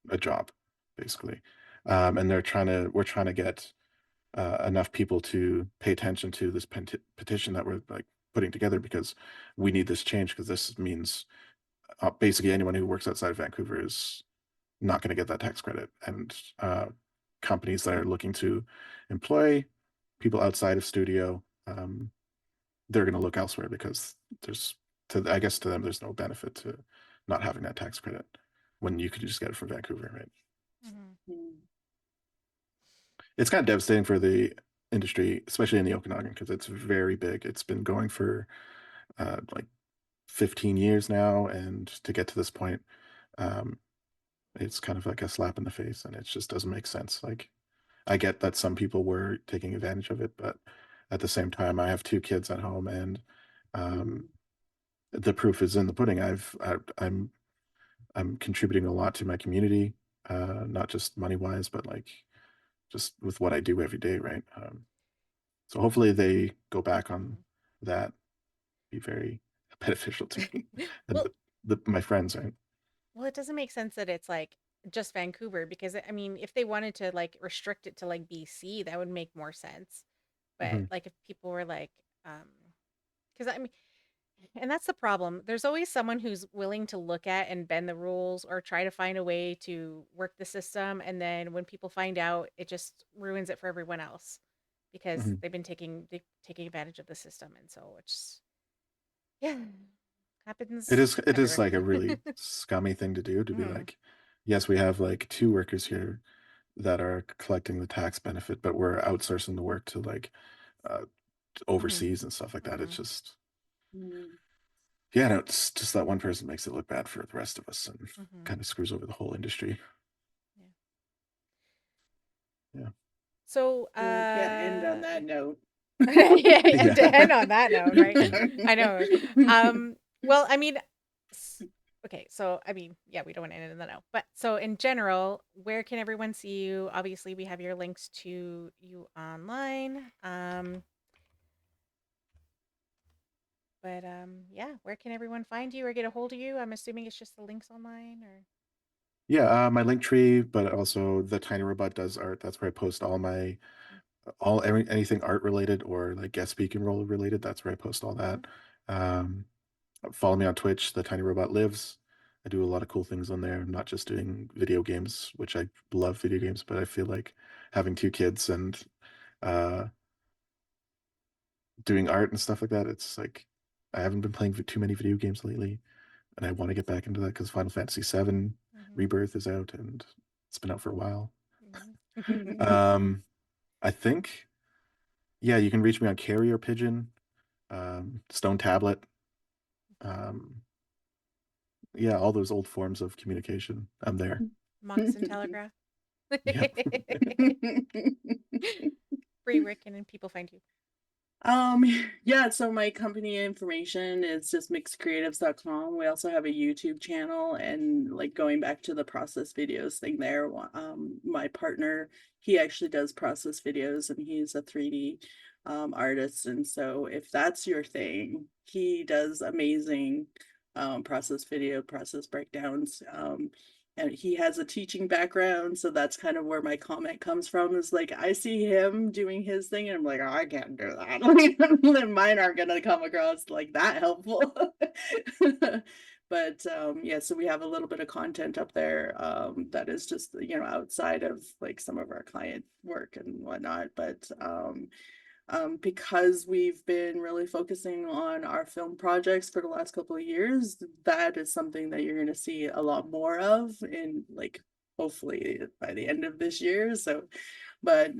a job, basically. And we're trying to get enough people to pay attention to this petition that we're like putting together because we need this change because this means basically anyone who works outside of Vancouver is not going to get that tax credit, and companies that are looking to employ people outside of studio, they're going to look elsewhere because I guess to them there's no benefit to not having that tax credit when you could just get it from Vancouver, right? Mhm. Mm. It's kind of devastating for the industry, especially in the Okanagan, because it's very big. It's been going for like 15 years now, and to get to this point, um, it's kind of like a slap in the face, and it just doesn't make sense. Like, I get that some people were taking advantage of it, but at the same time, I have two kids at home, and um, Mm. the proof is in the pudding. I'm contributing a lot to my community, not just money wise, but like just with what I do every day, right? So hopefully they go back on Mhm. that, be very beneficial to me and Well, my friends, right? well, it doesn't make sense that it's like just Vancouver because I mean, if they wanted to like restrict it to like BC, that would make more sense. But Hmm. like if people were like, um, because I mean, and that's the problem. There's always someone who's willing to look at and bend the rules or try to find a way to work the system. And then when people find out, it just ruins it for everyone else because Hmm. they're taking advantage of the system. And so it's, yeah, It happens is everywhere. like a really scummy thing to do to be Hmm. like, yes, we have like two workers here that are collecting the tax benefit, but we're outsourcing the work to like uh, Hmm. overseas and stuff like that. It's Hmm. just, Mm. yeah, no, it's just that one person makes it look bad for the rest of us and Hmm. kind of screws over the whole industry. Yeah. Yeah. So, So yeah, end on that note. yeah, and to end Yeah. on that note, right? I know. Well, I mean, s- okay, so I mean, yeah, we don't want to end it on that note, but so in general, where can everyone see you? Obviously, we have your links to you online. But yeah, where can everyone find you or get a hold of you? I'm assuming it's just the links online, or. Yeah, my link tree, but also the Tiny Robot does art. That's where I post all my anything art related or like guest speaking role related. That's where I post all Mhm. that. Um, Follow me on Twitch. The Tiny Robot Lives. I do a lot of cool things on there. I'm not just doing video games, which I love video games, but I feel like having two kids and uh, doing art and stuff like that. It's like I haven't been playing too many video games lately, and I want to get back into that because Final Fantasy VII Mhm. Rebirth is out and it's been out for a while. Mhm. Um, I think, yeah, you can reach me on Carrier Pigeon, Stone Tablet, um, yeah, all those old forms of communication. I'm there. Moccasin Telegraph. Yep. Bree, where can people find you? Um, yeah, so my company information is just mixedcreatives.com. We also have a YouTube channel, and like going back to the process videos thing there, my partner, he actually does process videos and he's a 3D artist. And so if that's your thing, he does amazing process video, process breakdowns. And he has a teaching background, so that's kind of where my comment comes from, is like I see him doing his thing and I'm like, oh, I can't do that. Like, mine aren't gonna come across like that helpful. But yeah, so we have a little bit of content up there that is just, outside of like some of our client work and whatnot. But because we've been really focusing on our film projects for the last couple of years, that is something that you're going to see a lot more of in, like, hopefully by the end of this year. So, but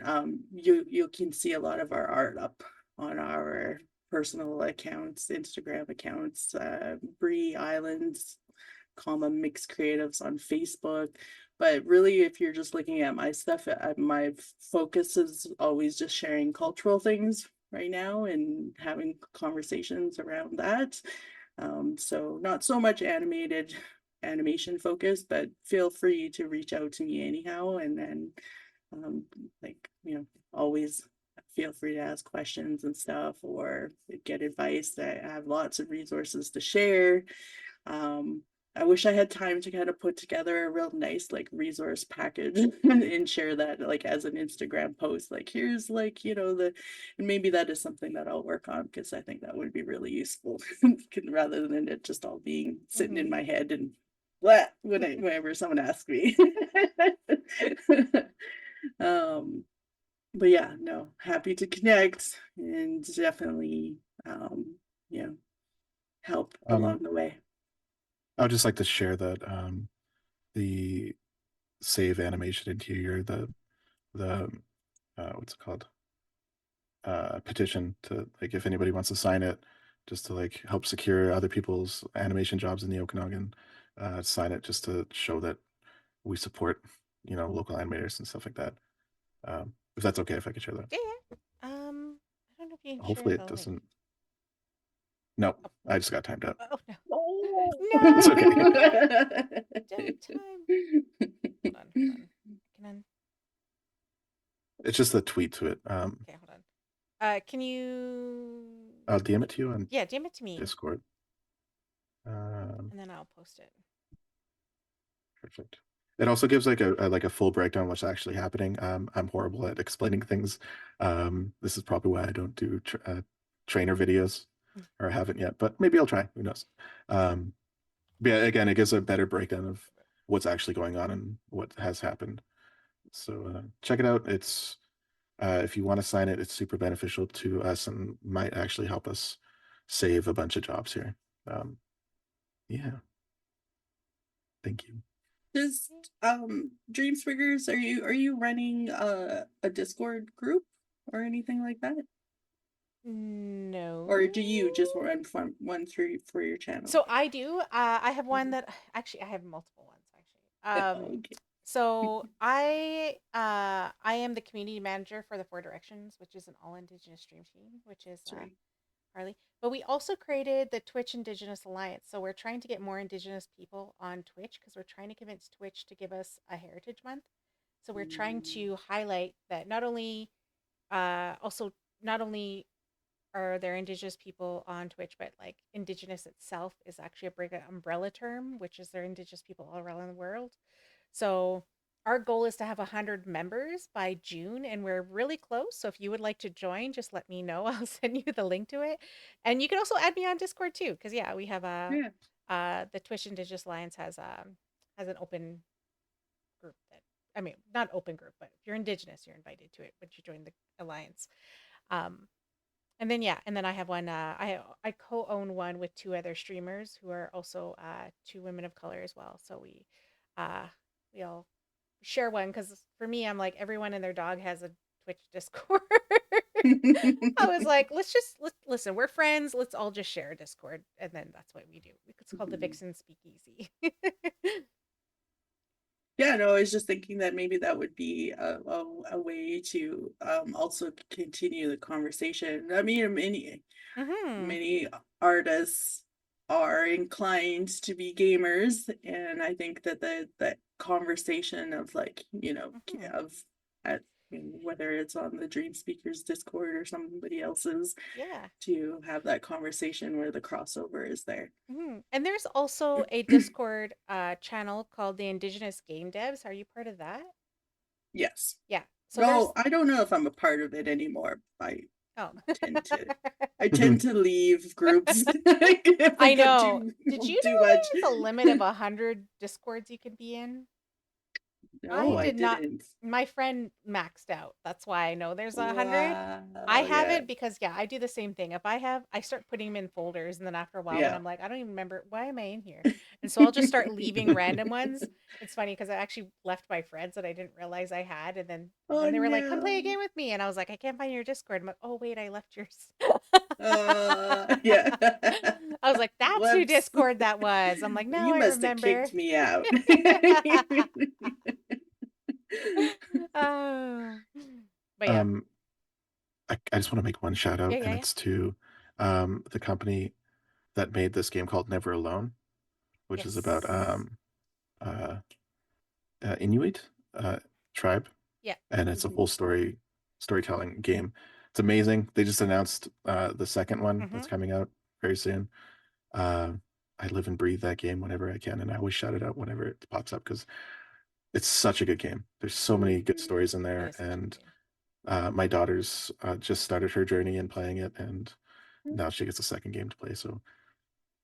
you can see a lot of our art up on our personal accounts, Instagram accounts, Bree Island, mixed creatives on Facebook. But really, if you're just looking at my stuff, my focus is always just sharing cultural things right now and having conversations around that. So not so much animation focused, but feel free to reach out to me anyhow. And then, um, like, always feel free to ask questions and stuff or get advice. I have lots of resources to share. um, I wish I had time to kind of put together a real nice like resource package and share that like as an Instagram post. Like here's like, and maybe that is something that I'll work on because I think that would be really useful rather than it just all being sitting in Mhm. my head and what whenever someone asks me. um, but yeah, no, happy to connect and definitely you know, help Um, along the way. I would just like to share that the save animation interior, the what's it called? Petition to like if anybody wants to sign it, just to like help secure other people's animation jobs in the Okanagan, sign it just to show that we support, local animators and stuff like that. If that's okay, if I could share that. Yeah, yeah. I don't know if you can share Hopefully it the link. doesn't. No, I just got timed out. Oh no. Oh. It's okay. No! Don't time. Hold on, hold on. It's just a tweet to it. Okay, hold on. Can you I'll DM it to you on yeah, DM it to me Discord. Um, and then I'll post it. Perfect. It also gives like a full breakdown of what's actually happening. I'm horrible at explaining things. This is probably why I don't do trainer videos, or I haven't yet, but maybe I'll try. Who knows? Um, but yeah, again, it gives a better breakdown of what's actually going on and what has happened. So check it out. It's if you want to sign it, it's super beneficial to us and might actually help us save a bunch of jobs here. Um, yeah, thank you. Just Dreamspeakers, are you running a Discord group or anything like that? No. Or do you just run one through for your channel? So I do. I have one that actually I have multiple ones actually. Okay. So I am the community manager for the Four Directions, which is an all Indigenous stream team, which is Sorry. Harley. But we also created the Twitch Indigenous Alliance. So we're trying to get more Indigenous people on Twitch because we're trying to convince Twitch to give us a Heritage Month. So we're trying to highlight that also not only are there Indigenous people on Twitch, but like Indigenous itself is actually a big umbrella term, which is there Indigenous people all around the world. So our goal is to have 100 members by June, and we're really close. So if you would like to join, just let me know. I'll send you the link to it. And you can also add me on Discord too, because yeah, we have a Yeah. the Twitch Indigenous Alliance has an open group that, I mean, not open group, but if you're Indigenous, you're invited to it once you join the alliance. Um, and then yeah, and then I have one. I co-own one with two other streamers who are also two women of color as well. So uh we all share one because for me, I'm like everyone and their dog has a Twitch Discord. I was like, let's listen. We're friends. Let's all just share a Discord, and then that's what we do. It's called the Vixen Speakeasy. Yeah, no, I was just thinking that maybe that would be a way to also continue the conversation. I mean, Mm-hmm. many artists are inclined to be gamers, and I think that that conversation of like, Mm-hmm. of at whether it's on the Dreamspeakers Discord or somebody else's, Yeah. to have that conversation where the crossover is there. Mm-hmm. And there's also a Discord channel called the Indigenous Game Devs. Are you part of that? Yes. Yeah. So No, there's I don't know if I'm a part of it anymore. oh. Tend to I tend to leave groups if they I got know. too Did you too know much. there's a limit of 100 Discords you can be in? I No, I did not. didn't. My friend maxed out. That's why I know there's 100. I Wow. Yeah. haven't because yeah, I do the same thing. If I start putting them in folders, and then after a while, when Yeah. I'm like, I don't even remember why am I in here, and so I'll just start leaving random ones. It's funny because I actually left my friends that I didn't realize I had, and Oh then they were like, "Come play a no. game with me," and I was like, "I can't find your Discord." I'm like, "Oh wait, I left yours." Yeah. I was like, "That's who Whoops. Discord that was." I'm like, "Now You I must have remember." kicked me out. Oh. But yeah, Um, I just want to make one shout yeah, out, yeah, and yeah. it's to the company that made this game called Never Alone, which is about Yes. uh, Inuit uh, tribe, Yeah. and it's a Mhm. full storytelling game. It's amazing. They just announced the second one that's Mhm. coming out very soon. Uh, I live and breathe that game whenever I can, and I always shout it out whenever it pops up because it's such a good game. There's so many good Mhm. stories in It there, is such a good and game. my daughter's just started her journey in playing it, and Mhm. now she gets a second game to play. So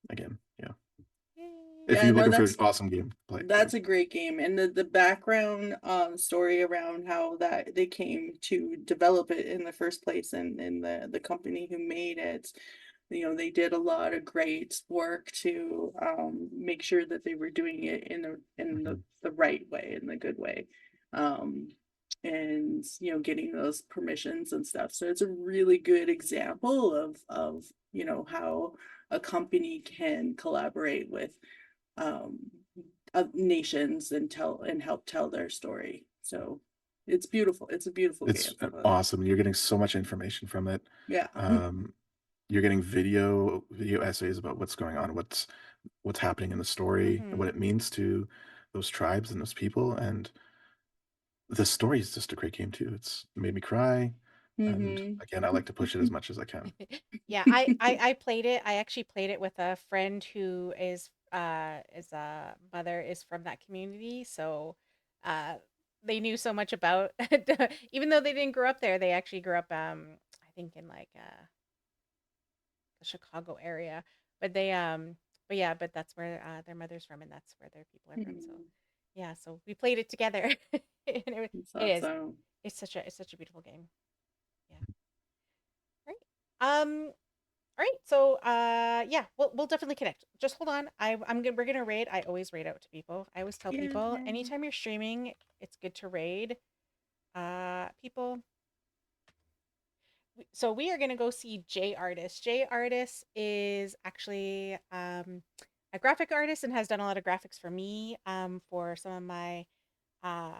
again, yeah, Yay. if Yeah, you're no, looking for an awesome game to play, yeah. that's a great game. And the background story around how that they came to develop it in the first place, and the company who made it, they did a lot of great work to make sure that they were doing it in Mhm. the right way, in the good way. Um and getting those permissions and stuff. So it's a really good example of how a company can collaborate with um nations and tell and help tell their story. So it's beautiful. It's a beautiful It's game. awesome. You're getting so much information from it. Yeah. Um, you're getting video essays about what's going on, what's happening in the story, and what Mhm. it means to those tribes and those people. And the story is just a great game too. It's made me cry. And Hmm. again, I like to push it as much as I can. Yeah, I played it. I actually played it with a friend who is a mother is from that community, so uh they knew so much about even though they didn't grow up there, they actually grew up I think in like the Chicago area. But but yeah, but that's where their mother's from and that's where their people are from. So yeah, so we played it together. And It's it is. awesome. It's such a beautiful game. Yeah. Right. All right. So yeah, we'll definitely connect. Just hold on. We're gonna raid. I always raid out to people. I always tell Yeah. people anytime you're streaming, it's good to raid people. So we are gonna go see J Artist. J Artist is actually a graphic artist and has done a lot of graphics for me for some of my uh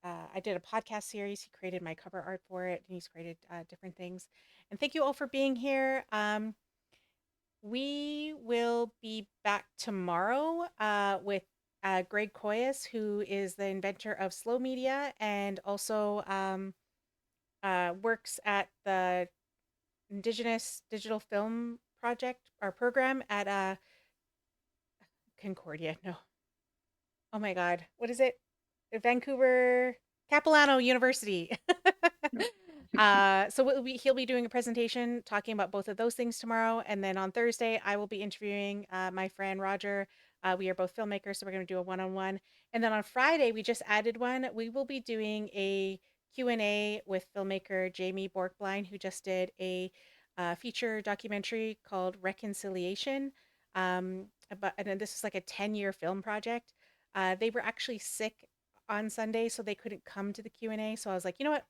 I did a podcast series. He created my cover art for it, and he's created different things. And thank you all for being here. We will be back tomorrow with Greg Koyas, who is the inventor of Slow Media and also works at the Indigenous Digital Film Project or program at Concordia. No. Oh my God. What is it? Vancouver Capilano University. So he'll be doing a presentation talking about both of those things tomorrow, and then on Thursday I will be interviewing my friend Roger. We are both filmmakers, so we're going to do a one-on-one. And then on Friday we just added one. We will be doing a Q&A with filmmaker Jamie Borkblind, who just did a feature documentary called Reconciliation. And then this is like a 10-year film project. They were actually sick on Sunday, so they couldn't come to the Q&A. So I was like, you know what?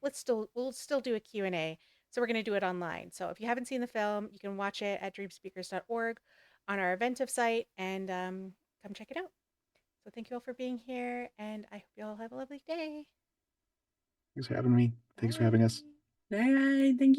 We'll still do a Q&A. So we're going to do it online. So if you haven't seen the film, you can watch it at dreamspeakers.org on our Eventive site and come check it out. So thank you all for being here, and I hope you all have a lovely day. Thanks for having me. Thanks for having us. Bye. All right, thank you.